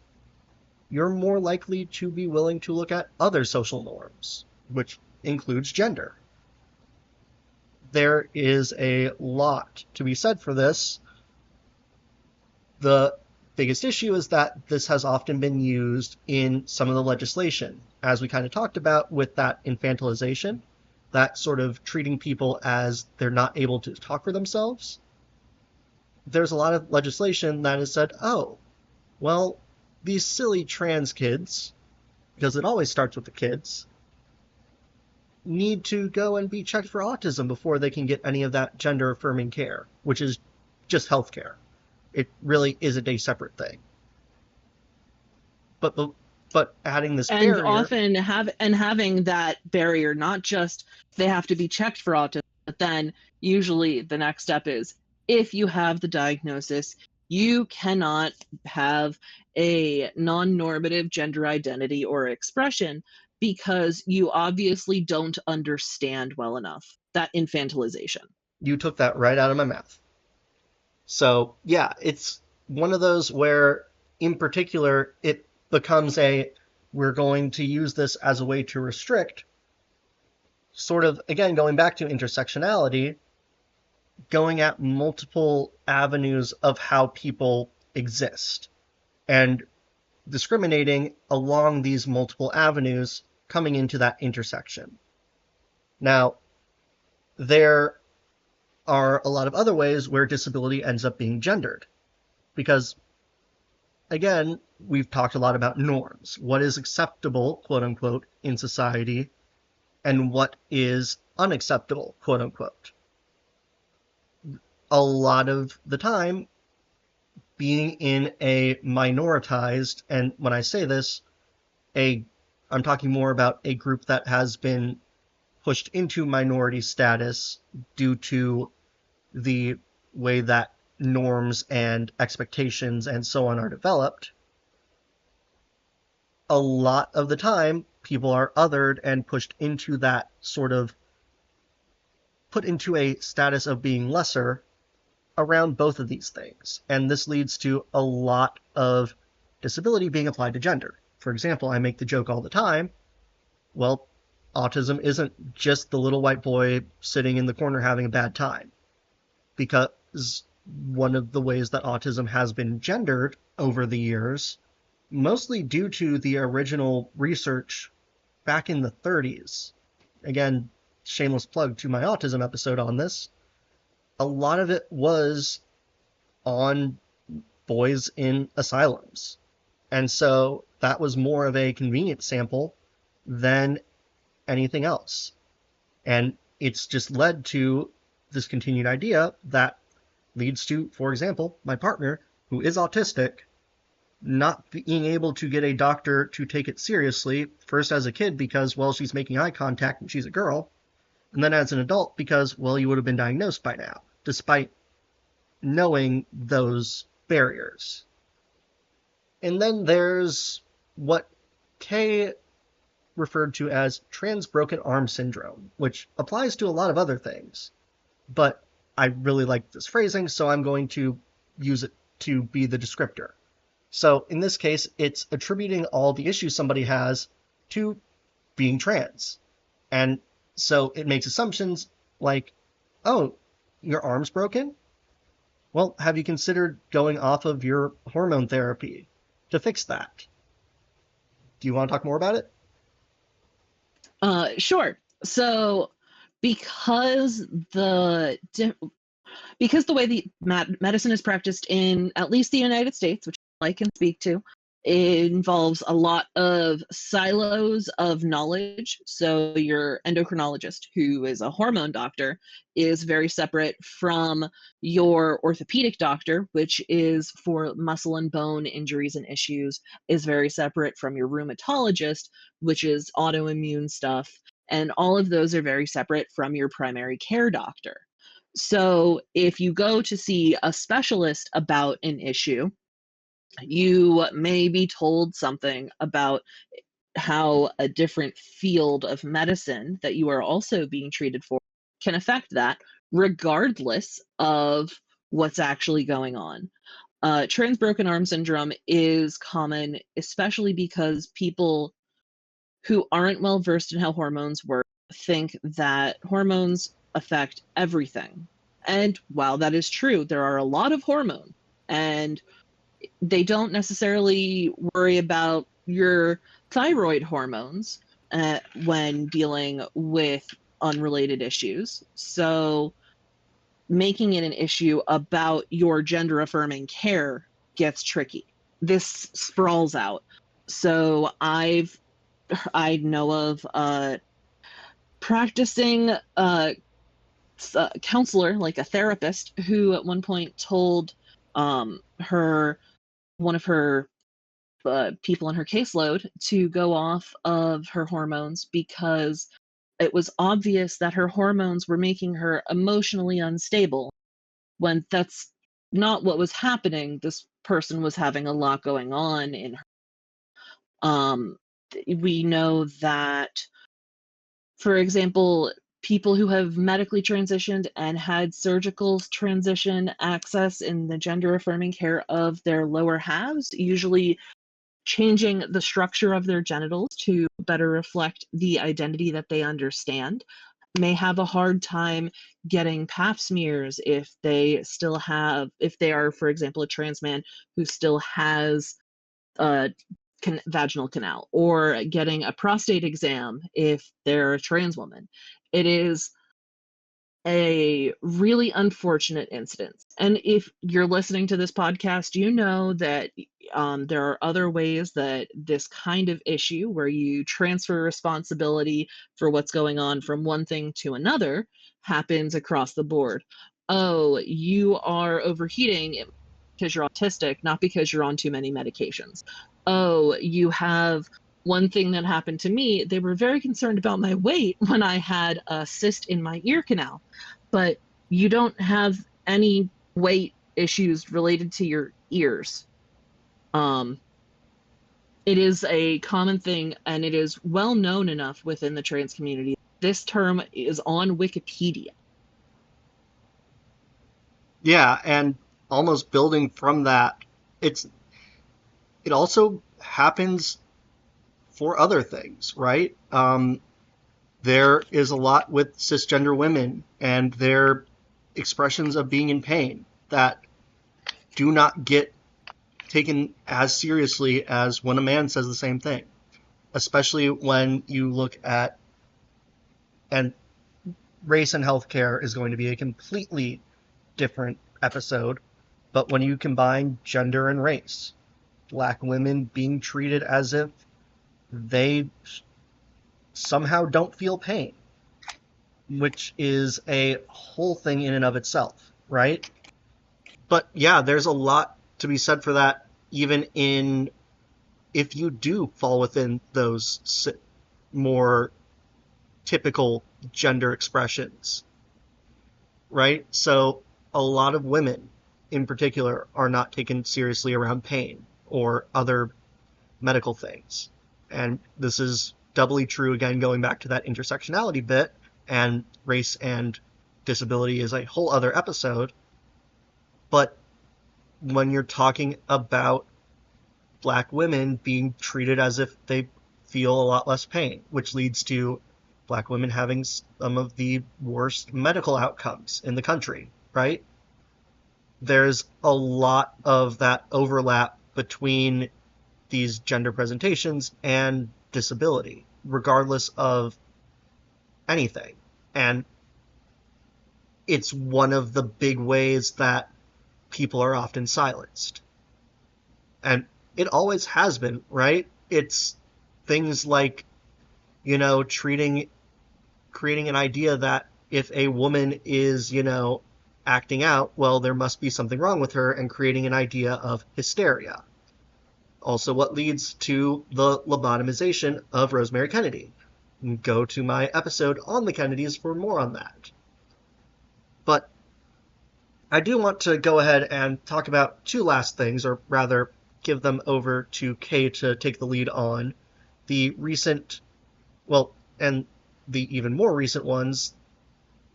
you're more likely to be willing to look at other social norms, which includes gender. There is a lot to be said for this. The biggest issue is that this has often been used in some of the legislation, as we kind of talked about with that infantilization, that sort of treating people as they're not able to talk for themselves. There's a lot of legislation that has said, oh, well, these silly trans kids, because it always starts with the kids, need to go and be checked for autism before they can get any of that gender affirming care, which is just healthcare. It really isn't a separate thing. But adding this And barrier, often having that barrier, not just they have to be checked for autism, but then usually the next step is if you have the diagnosis, you cannot have a non-normative gender identity or expression because you obviously don't understand well enough that infantilization. you took that right out of my mouth. So yeah, it's one of those where, in particular, it becomes a we're going to use this as a way to restrict, sort of, again, going back to intersectionality, going at multiple avenues of how people exist and discriminating along these multiple avenues coming into that intersection. Now, there are a lot of other ways where disability ends up being gendered because, again, we've talked a lot about norms. What is acceptable, quote unquote, in society, and what is unacceptable, quote unquote. A lot of the time, being in a minoritized, and when I say this, I'm talking more about a group that has been pushed into minority status due to the way that norms and expectations and so on are developed. A lot of the time, people are othered and pushed into that sort of put into a status of being lesser around both of these things. And this leads to a lot of disability being applied to gender. For example, I make the joke all the time, well, autism isn't just the little white boy sitting in the corner having a bad time. Because one of the ways that autism has been gendered over the years, mostly due to the original research back in the 30s. Again, shameless plug to my autism episode on this. A lot of it was on boys in asylums. And so that was more of a convenient sample than anything else. And it's just led to this continued idea that leads to, for example, my partner, who is autistic, not being able to get a doctor to take it seriously, first as a kid because, well, she's making eye contact and she's a girl, and then as an adult because, well, you would have been diagnosed by now, despite knowing those barriers. And then there's what Kay referred to as trans broken arm syndrome, which applies to a lot of other things. But I really like this phrasing, so I'm going to use it to be the descriptor. So in this case, it's attributing all the issues somebody has to being trans. And so it makes assumptions like, oh, your arm's broken? Well, have you considered going off of your hormone therapy to fix that? Do you want to talk more about it? Sure. So because the because the way the medicine is practiced in at least the United States, which I can speak to, It involves a lot of silos of knowledge. So, your endocrinologist, who is a hormone doctor, is very separate from your orthopedic doctor, which is for muscle and bone injuries and issues, is very separate from your rheumatologist, which is autoimmune stuff. And all of those are very separate from your primary care doctor. So, if you go to see a specialist about an issue, you may be told something about how a different field of medicine that you are also being treated for can affect that, regardless of what's actually going on. Trans broken arm syndrome is common, especially because people who aren't well versed in how hormones work think that hormones affect everything. And while that is true, there are a lot of hormones, and they don't necessarily worry about your thyroid hormones when dealing with unrelated issues. So, making it an issue about your gender affirming care gets tricky. This sprawls out. So, I know of practicing counselor, like a therapist, who at one point told her one of her people in her caseload to go off of her hormones because it was obvious that her hormones were making her emotionally unstable, when that's not what was happening. This person was having a lot going on in her. Um, we know that, for example, people who have medically transitioned and had surgical transition access in the gender affirming care of their lower halves, usually changing the structure of their genitals to better reflect the identity that they understand, may have a hard time getting pap smears if they are, for example, a trans man who still has a vaginal canal, or getting a prostate exam if they're a trans woman. It is a really unfortunate incident. And if you're listening to this podcast, you know that there are other ways that this kind of issue, where you transfer responsibility for what's going on from one thing to another, happens across the board. Oh, you are overheating because you're autistic, not because you're on too many medications. Oh, you have one thing that happened to me. They were very concerned about my weight when I had a cyst in my ear canal, but you don't have any weight issues related to your ears. Um, it is a common thing, and it is well known enough within the trans community. This term is on Wikipedia. Yeah, and almost building from that, it's it also happens for other things, right? There is a lot with cisgender women and their expressions of being in pain that do not get taken as seriously as when a man says the same thing, especially when you look at, and race and healthcare is going to be a completely different episode, but when you combine gender and race, black women being treated as if they somehow don't feel pain, which is a whole thing in and of itself, right? But yeah, there's a lot to be said for that, even in if you do fall within those more typical gender expressions, right? So a lot of women in particular are not taken seriously around pain or other medical things. And this is doubly true, again, going back to that intersectionality bit, and race and disability is a whole other episode. But when you're talking about black women being treated as if they feel a lot less pain, which leads to black women having some of the worst medical outcomes in the country, right? There's a lot of that overlap between these gender presentations and disability, regardless of anything. And it's one of the big ways that people are often silenced. And it always has been, right? It's things like, you know, creating an idea that if a woman is, you know, acting out, well, there must be something wrong with her, and creating an idea of hysteria. Also, what leads to the lobotomization of Rosemary Kennedy. Go to my episode on the Kennedys for more on that. But I do want to go ahead and talk about two last things, or rather, give them over to Kay to take the lead on the recent, well, and the even more recent ones,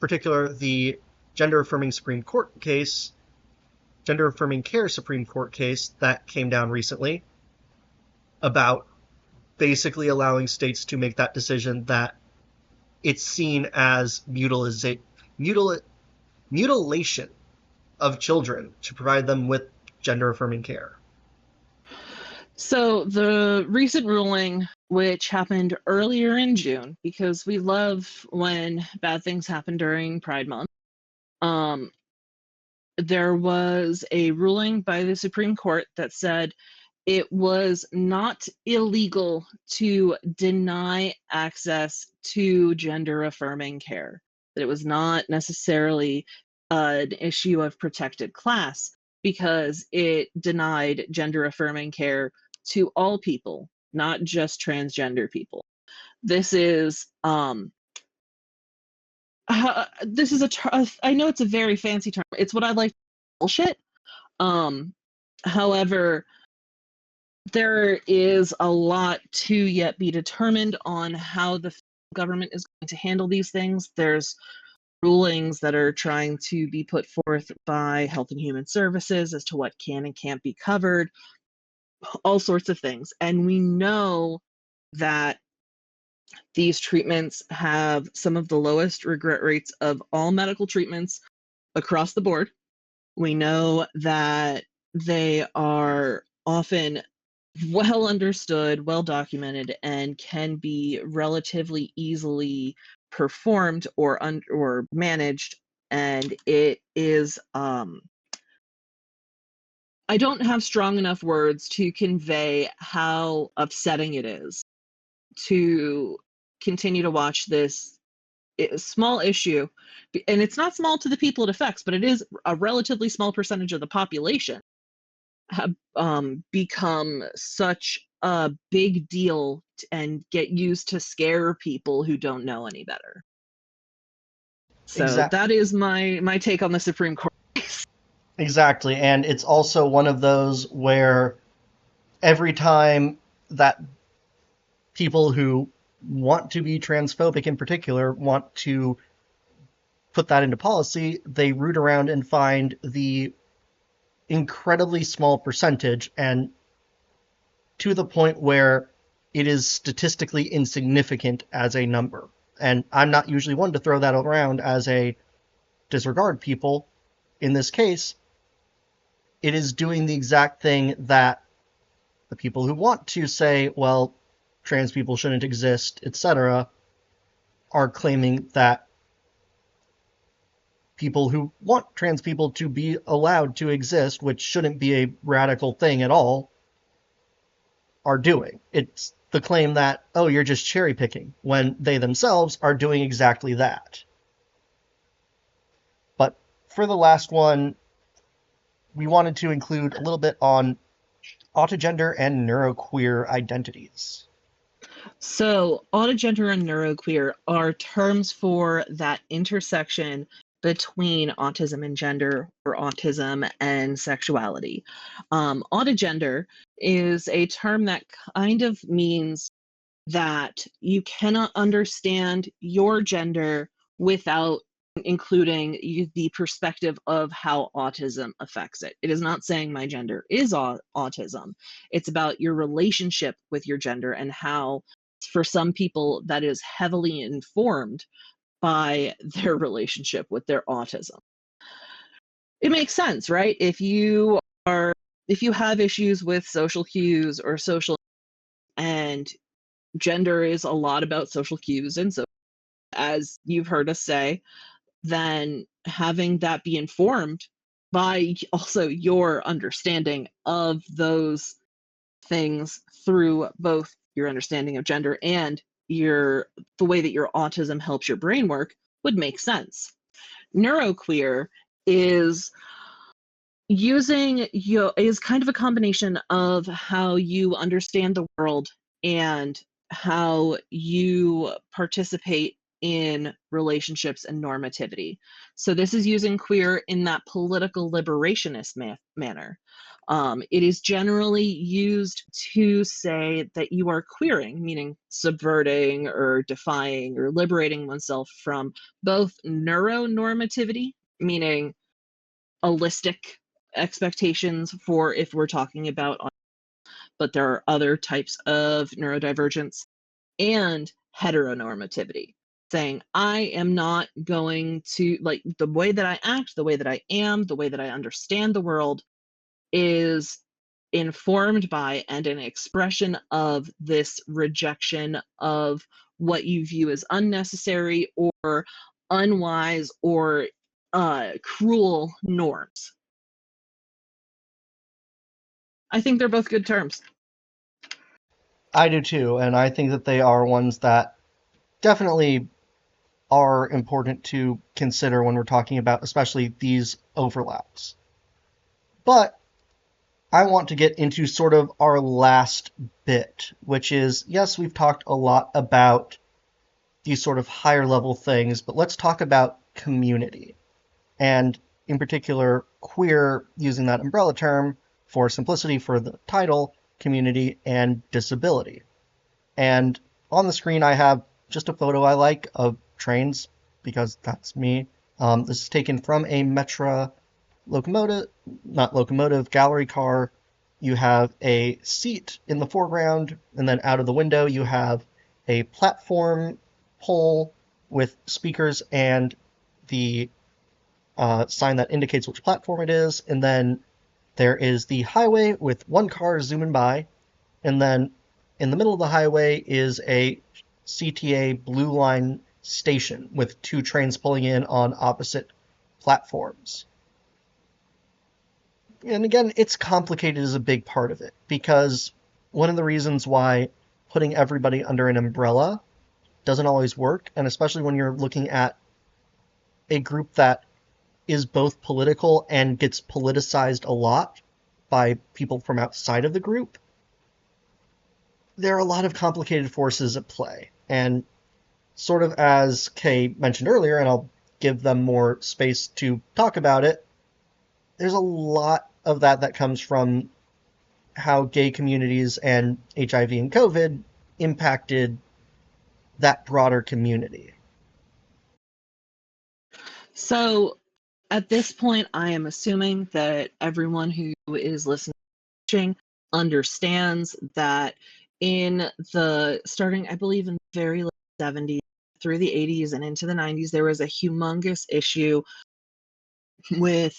particular the gender affirming Supreme Court case, gender affirming care Supreme Court case that came down recently about basically allowing states to make that decision that it's seen as mutilation of children to provide them with gender affirming care. So the recent ruling, which happened earlier in June, because we love when bad things happen during Pride Month, um, there was a ruling by the Supreme Court that said it was not illegal to deny access to gender affirming care, that it was not necessarily an issue of protected class because it denied gender affirming care to all people, not just transgender people. This is this is I know it's a very fancy term. It's what I like bullshit. Um However, there is a lot to yet be determined on how the government is going to handle these things. There's rulings that are trying to be put forth by Health and Human Services as to what can and can't be covered, all sorts of things. And we know that these treatments have some of the lowest regret rates of all medical treatments across the board. We know that they are often well understood, well documented, and can be relatively easily performed or managed. And it is I don't have strong enough words to convey how upsetting it is to continue to watch this small issue, and it's not small to the people it affects, but it is a relatively small percentage of the population, have become such a big deal and get used to scare people who don't know any better. So Exactly. that is my take on the Supreme Court. Exactly. And it's also one of those where every time that people who want to be transphobic in particular want to put that into policy, they root around and find the incredibly small percentage, and to the point where it is statistically insignificant as a number. And I'm not usually one to throw that around as a disregard people. In this case, it is doing the exact thing that the people who want to say, well, trans people shouldn't exist, etc., are claiming that people who want trans people to be allowed to exist, which shouldn't be a radical thing at all, are doing. It's the claim that, oh, you're just cherry picking, when they themselves are doing exactly that. But for the last one, we wanted to include a little bit on autogender and neuroqueer identities. So autogender and neuroqueer are terms for that intersection between autism and gender, or autism and sexuality. Autogender is a term that kind of means that you cannot understand your gender without including the perspective of how autism affects it. It is not saying my gender is autism. It's about your relationship with your gender and how, for some people, that is heavily informed by their relationship with their autism. It makes sense, right? If you have issues with social cues or social, and gender is a lot about social cues, and so, as you've heard us say, then having that be informed by also your understanding of those things through both your understanding of gender and the way that your autism helps your brain work would make sense. Neuroqueer is is kind of a combination of how you understand the world and how you participate in relationships and normativity. So this is using queer in that political liberationist manner. It is generally used to say that you are queering, meaning subverting or defying or liberating oneself from both neuronormativity, meaning holistic expectations for if we're talking about, but there are other types of neurodivergence, and heteronormativity, saying I am not going to, like, the way that I act, the way that I am, the way that I understand the world is informed by and an expression of this rejection of what you view as unnecessary or unwise or cruel norms. I think they're both good terms. I do too, and I think that they are ones that definitely are important to consider when we're talking about especially these overlaps. But I want to get into sort of our last bit, which is yes, we've talked a lot about these sort of higher level things, but let's talk about community. And in particular, queer, using that umbrella term for simplicity for the title, community, and disability. And on the screen, I have just a photo I like of trains because that's me. This is taken from a Metra locomotive, not locomotive, gallery car. You have a seat in the foreground, and then out of the window, you have a platform pole with speakers and the sign that indicates which platform it is. And then there is the highway with one car zooming by. And then in the middle of the highway is a CTA Blue Line station with two trains pulling in on opposite platforms. And again, it's complicated as a big part of it because one of the reasons why putting everybody under an umbrella doesn't always work, and especially when you're looking at a group that is both political and gets politicized a lot by people from outside of the group, there are a lot of complicated forces at play. And sort of as Kay mentioned earlier, and I'll give them more space to talk about it, there's a lot of that comes from how gay communities and HIV and COVID impacted that broader community. So at this point, I am assuming that everyone who is listening understands that in the starting, I believe, in the very late 70s through the 80s and into the 90s, there was a humongous issue with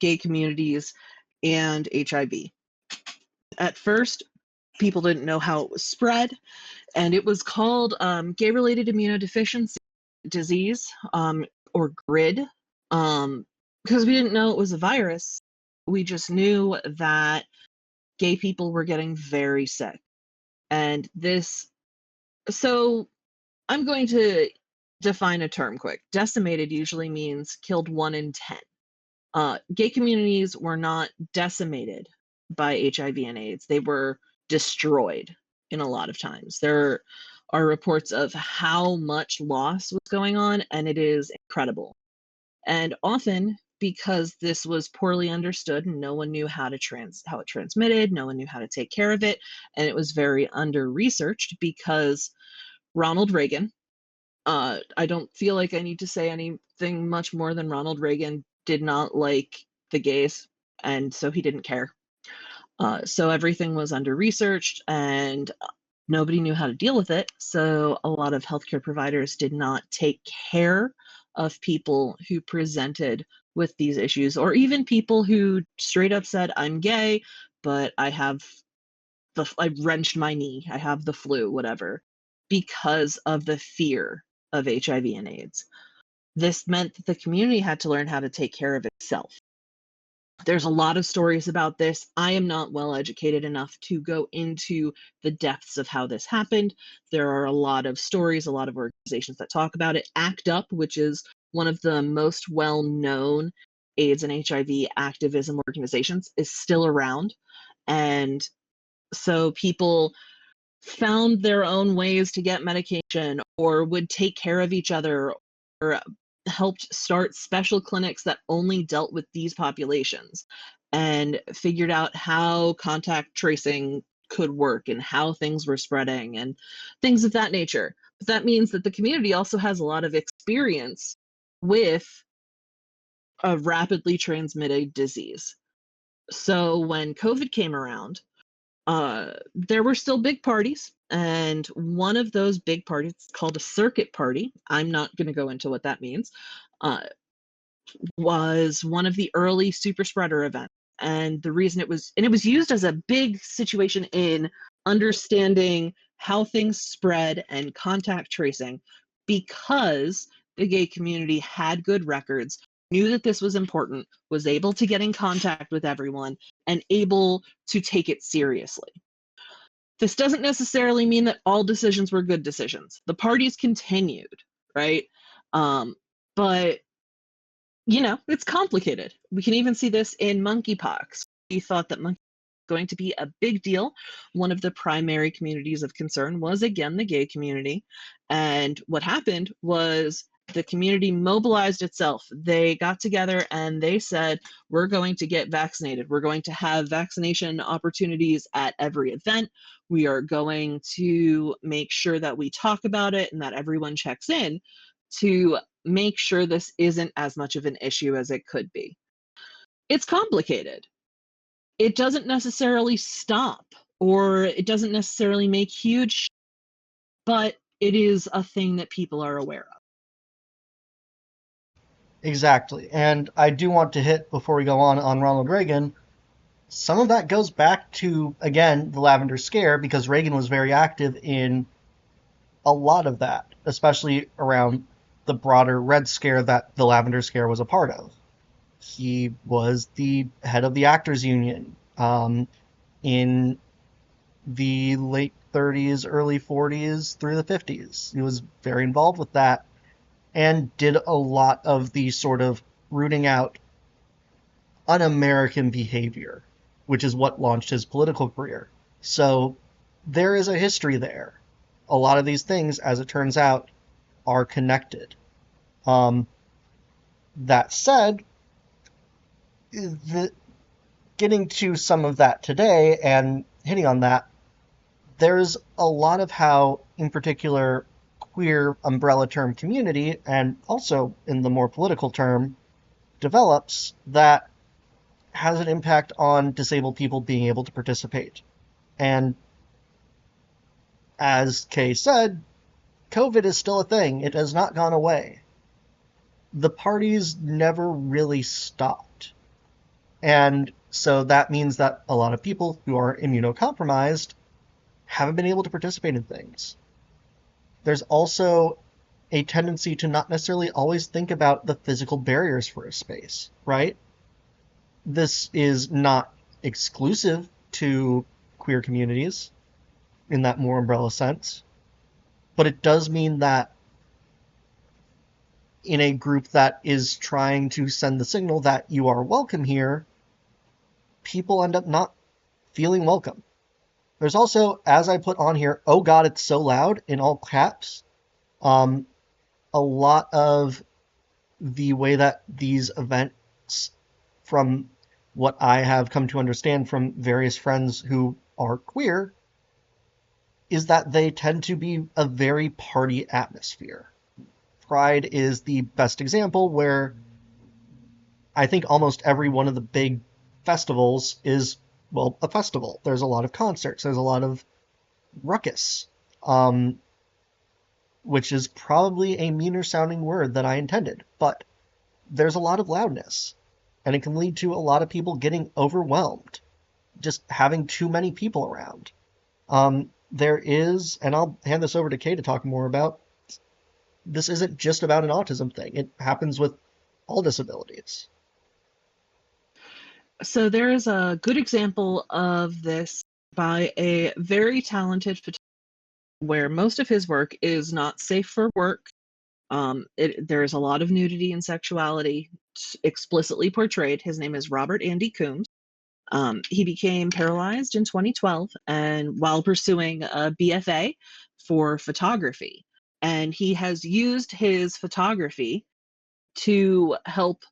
gay communities and HIV. At first, people didn't know how it was spread, and it was called gay-related immunodeficiency disease, or GRID, because we didn't know it was a virus. We just knew that gay people were getting very sick. And so I'm going to define a term quick. Decimated usually means killed 1 in 10. Gay communities were not decimated by HIV and AIDS. They were destroyed in a lot of times. There are reports of how much loss was going on, and it is incredible. And often because this was poorly understood and no one knew how it transmitted, no one knew how to take care of it, and it was very under researched because Ronald Reagan, I don't feel like I need to say anything much more than Ronald Reagan did not like the gays, and so he didn't care. So everything was under researched, and nobody knew how to deal with it. So a lot of healthcare providers did not take care of people who presented with these issues, or even people who straight up said, I'm gay, but I wrenched my knee, I have the flu, whatever, because of the fear of HIV and AIDS. This meant that the community had to learn how to take care of itself. There's a lot of stories about this. I am not well educated enough to go into the depths of how this happened. There are a lot of stories, a lot of organizations that talk about it. ACT UP, which is one of the most well known AIDS and HIV activism organizations, is still around. And so people found their own ways to get medication or would take care of each other or helped start special clinics that only dealt with these populations and figured out how contact tracing could work and how things were spreading and things of that nature. But that means that the community also has a lot of experience with a rapidly transmitted disease. So when COVID came around, there were still big parties, and one of those big parties called a circuit party. I'm not going to go into what that means. Uh, was one of the early super spreader events, and the reason it was used as a big situation in understanding how things spread and contact tracing, because the gay community had good records, knew that this was important, was able to get in contact with everyone, and able to take it seriously. This doesn't necessarily mean that all decisions were good decisions. The parties continued, right? Um, but it's complicated. We can even see this in monkeypox. We thought that monkey was going to be a big deal. One of the primary communities of concern was again the gay community. And what happened was the community mobilized itself. They got together and they said, we're going to get vaccinated. We're going to have vaccination opportunities at every event. We are going to make sure that we talk about it and that everyone checks in to make sure this isn't as much of an issue as it could be. It's complicated. It doesn't necessarily stop or it doesn't necessarily make huge, but it is a thing that people are aware of. Exactly. And I do want to hit, before we go on Ronald Reagan, some of that goes back to, again, the Lavender Scare, because Reagan was very active in a lot of that, especially around the broader Red Scare that the Lavender Scare was a part of. He was the head of the Actors Union in the late 30s, early 40s through the 50s. He was very involved with that and did a lot of the sort of rooting out un-American behavior, which is what launched his political career. So there is a history there. A lot of these things, as it turns out, are connected. Um, that said, getting to some of that today and hitting on that, there's a lot of how, in particular, queer umbrella term community, and also in the more political term, develops that has an impact on disabled people being able to participate. And as Kay said, COVID is still a thing. It has not gone away. The parties never really stopped. And so that means that a lot of people who are immunocompromised haven't been able to participate in things. There's also a tendency to not necessarily always think about the physical barriers for a space, right? This is not exclusive to queer communities in that more umbrella sense, but it does mean that in a group that is trying to send the signal that you are welcome here, people end up not feeling welcome. There's also, as I put on here, oh god, it's so loud, in all caps, a lot of the way that these events, from what I have come to understand from various friends who are queer, is that they tend to be a very party atmosphere. Pride is the best example, where I think almost every one of the big festivals is, well, a festival. There's a lot of concerts, there's a lot of ruckus, which is probably a meaner sounding word than I intended, but there's a lot of loudness, and it can lead to a lot of people getting overwhelmed, just having too many people around. There is, and I'll hand this over to Kay to talk more about, this isn't just about an autism thing. It happens with all disabilities. So there is a good example of this by a very talented photographer where most of his work is not safe for work. There's a lot of nudity and sexuality explicitly portrayed. His name is Robert Andy Coombs. He became paralyzed in 2012 and while pursuing a BFA for photography. And he has used his photography to help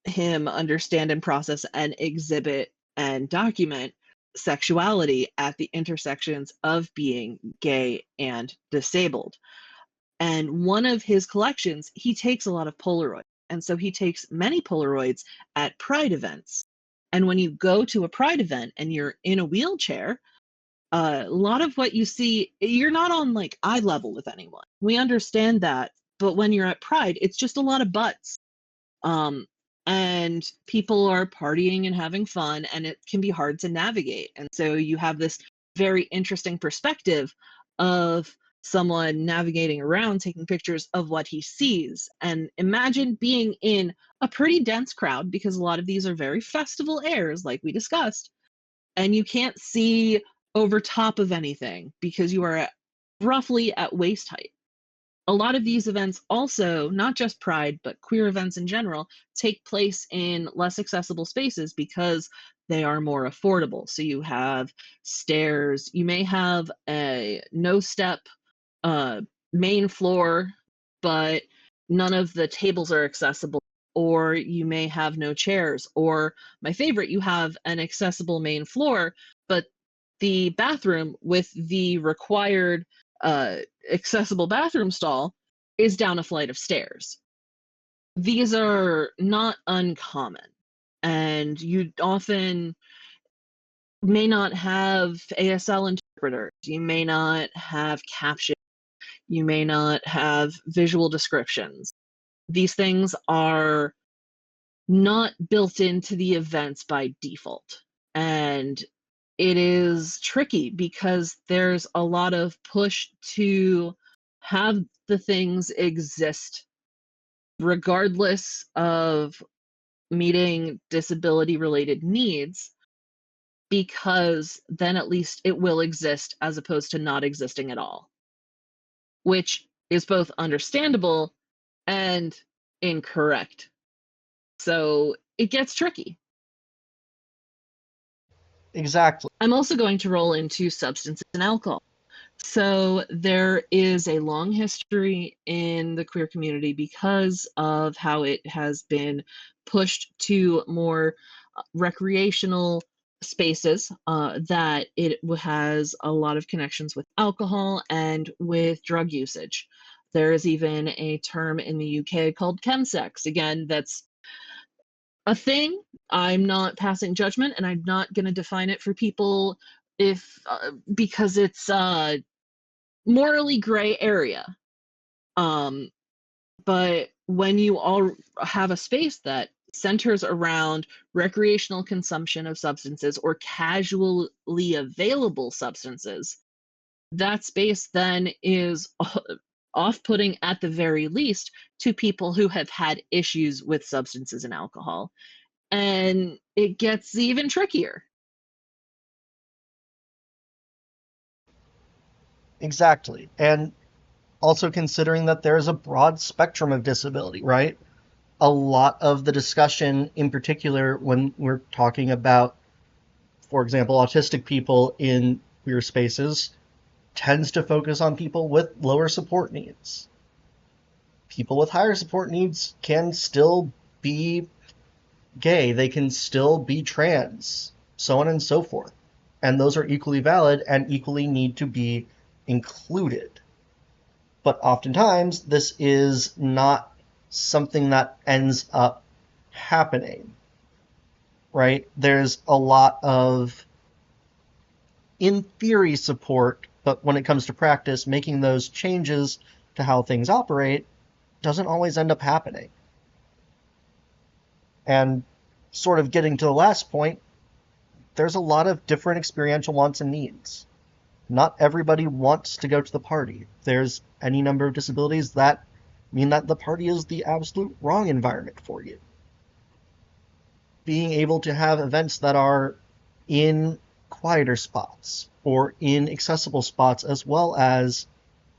him understand and process and exhibit and document sexuality at the intersections of being gay and disabled. And one of his collections, he takes a lot of Polaroids. And so he takes many Polaroids at Pride events. And when you go to a Pride event and you're in a wheelchair, a lot of what you see, you're not on like eye level with anyone. We understand that. But when you're at Pride, it's just a lot of butts. Um, and people are partying and having fun, and it can be hard to navigate. And so you have this very interesting perspective of someone navigating around, taking pictures of what he sees. And imagine being in a pretty dense crowd, because a lot of these are very festival airs, like we discussed, and you can't see over top of anything because you are roughly at waist height. A lot of these events also, not just Pride, but queer events in general, take place in less accessible spaces because they are more affordable. So you have stairs, you may have a no step uh, main floor, but none of the tables are accessible, or you may have no chairs, or my favorite, you have an accessible main floor, but the bathroom with the required uh, accessible bathroom stall is down a flight of stairs. These are not uncommon, and you often may not have ASL interpreters, you may not have captions, you may not have visual descriptions. These things are not built into the events by default. And it is tricky because there's a lot of push to have the things exist regardless of meeting disability related needs, because then at least it will exist as opposed to not existing at all, which is both understandable and incorrect. So it gets tricky. Exactly. I'm also going to roll into substances and alcohol. So there is a long history in the queer community because of how it has been pushed to more recreational spaces, that it has a lot of connections with alcohol and with drug usage. There is even a term in the UK called chemsex. Again, that's a thing. I'm not passing judgment, and I'm not going to define it for people if because it's morally gray area. Um, but when you all have a space that centers around recreational consumption of substances or casually available substances, that space then is off-putting at the very least to people who have had issues with substances and alcohol. And it gets even trickier. Exactly. And also considering that there's a broad spectrum of disability, right? A lot of the discussion, in particular, when we're talking about, for example, autistic people in queer spaces, tends to focus on people with lower support needs. People with higher support needs can still be gay, they can still be trans, so on and so forth. And those are equally valid and equally need to be included. But oftentimes, this is not something that ends up happening, right? There's a lot of, in theory, support, but when it comes to practice, making those changes to how things operate doesn't always end up happening. And sort of getting to the last point, there's a lot of different experiential wants and needs. Not everybody wants to go to the party. There's any number of disabilities that mean that the party is the absolute wrong environment for you. being able to have events that are in quieter spots or in accessible spots, as well as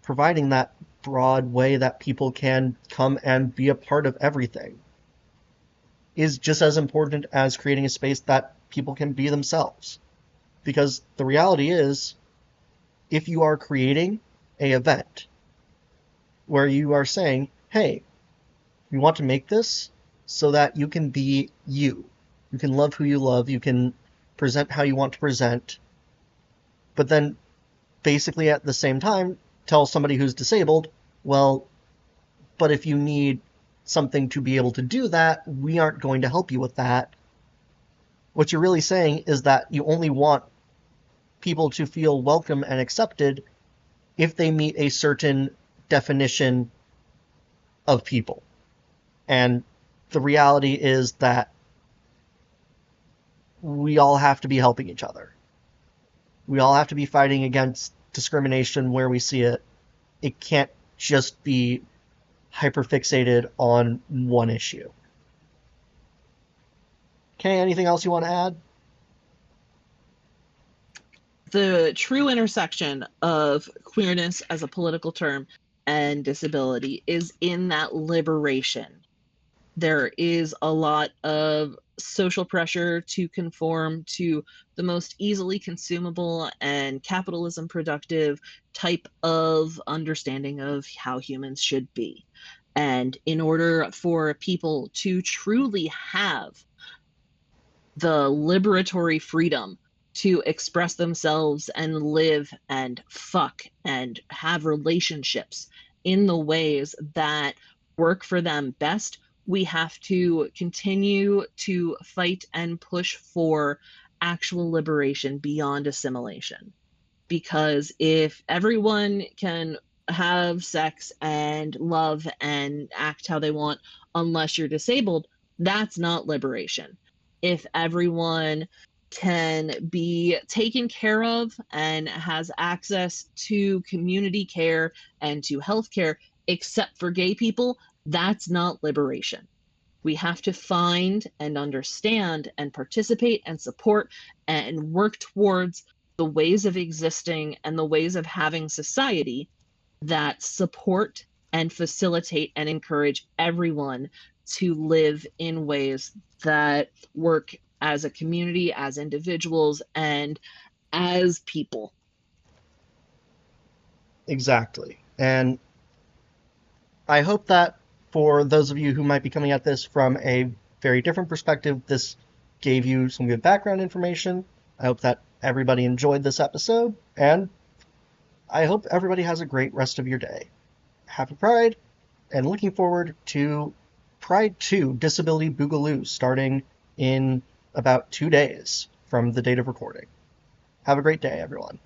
providing that broad way that people can come and be a part of everything, is just as important as creating a space that people can be themselves. Because the reality is, if you are creating a event where you are saying, hey, we want to make this so that you can be you. You can love who you love, you can present how you want to present, but then basically at the same time tell somebody who's disabled, well, but if you need something to be able to do that, we aren't going to help you with that. What you're really saying is that you only want people to feel welcome and accepted if they meet a certain definition of people. And the reality is that we all have to be helping each other. We all have to be fighting against discrimination where we see it. It can't just be hyperfixated on one issue. Okay, anything else you want to add? The true intersection of queerness as a political term and disability is in that liberation. There is a lot of social pressure to conform to the most easily consumable and capitalism productive type of understanding of how humans should be. And in order for people to truly have the liberatory freedom to express themselves and live and fuck and have relationships in the ways that work for them best, we have to continue to fight and push for actual liberation beyond assimilation. Because if everyone can have sex and love and act how they want, unless you're disabled, that's not liberation. If everyone can be taken care of and has access to community care and to healthcare, except for gay people, that's not liberation. We have to find and understand and participate and support and work towards the ways of existing and the ways of having society that support and facilitate and encourage everyone to live in ways that work as a community, as individuals, and as people. Exactly. And I hope that for those of you who might be coming at this from a very different perspective, this gave you some good background information. I hope that everybody enjoyed this episode, and I hope everybody has a great rest of your day. Happy Pride, and looking forward to Pride 2 Disability Boogaloo starting in about 2 days from the date of recording. Have a great day, everyone.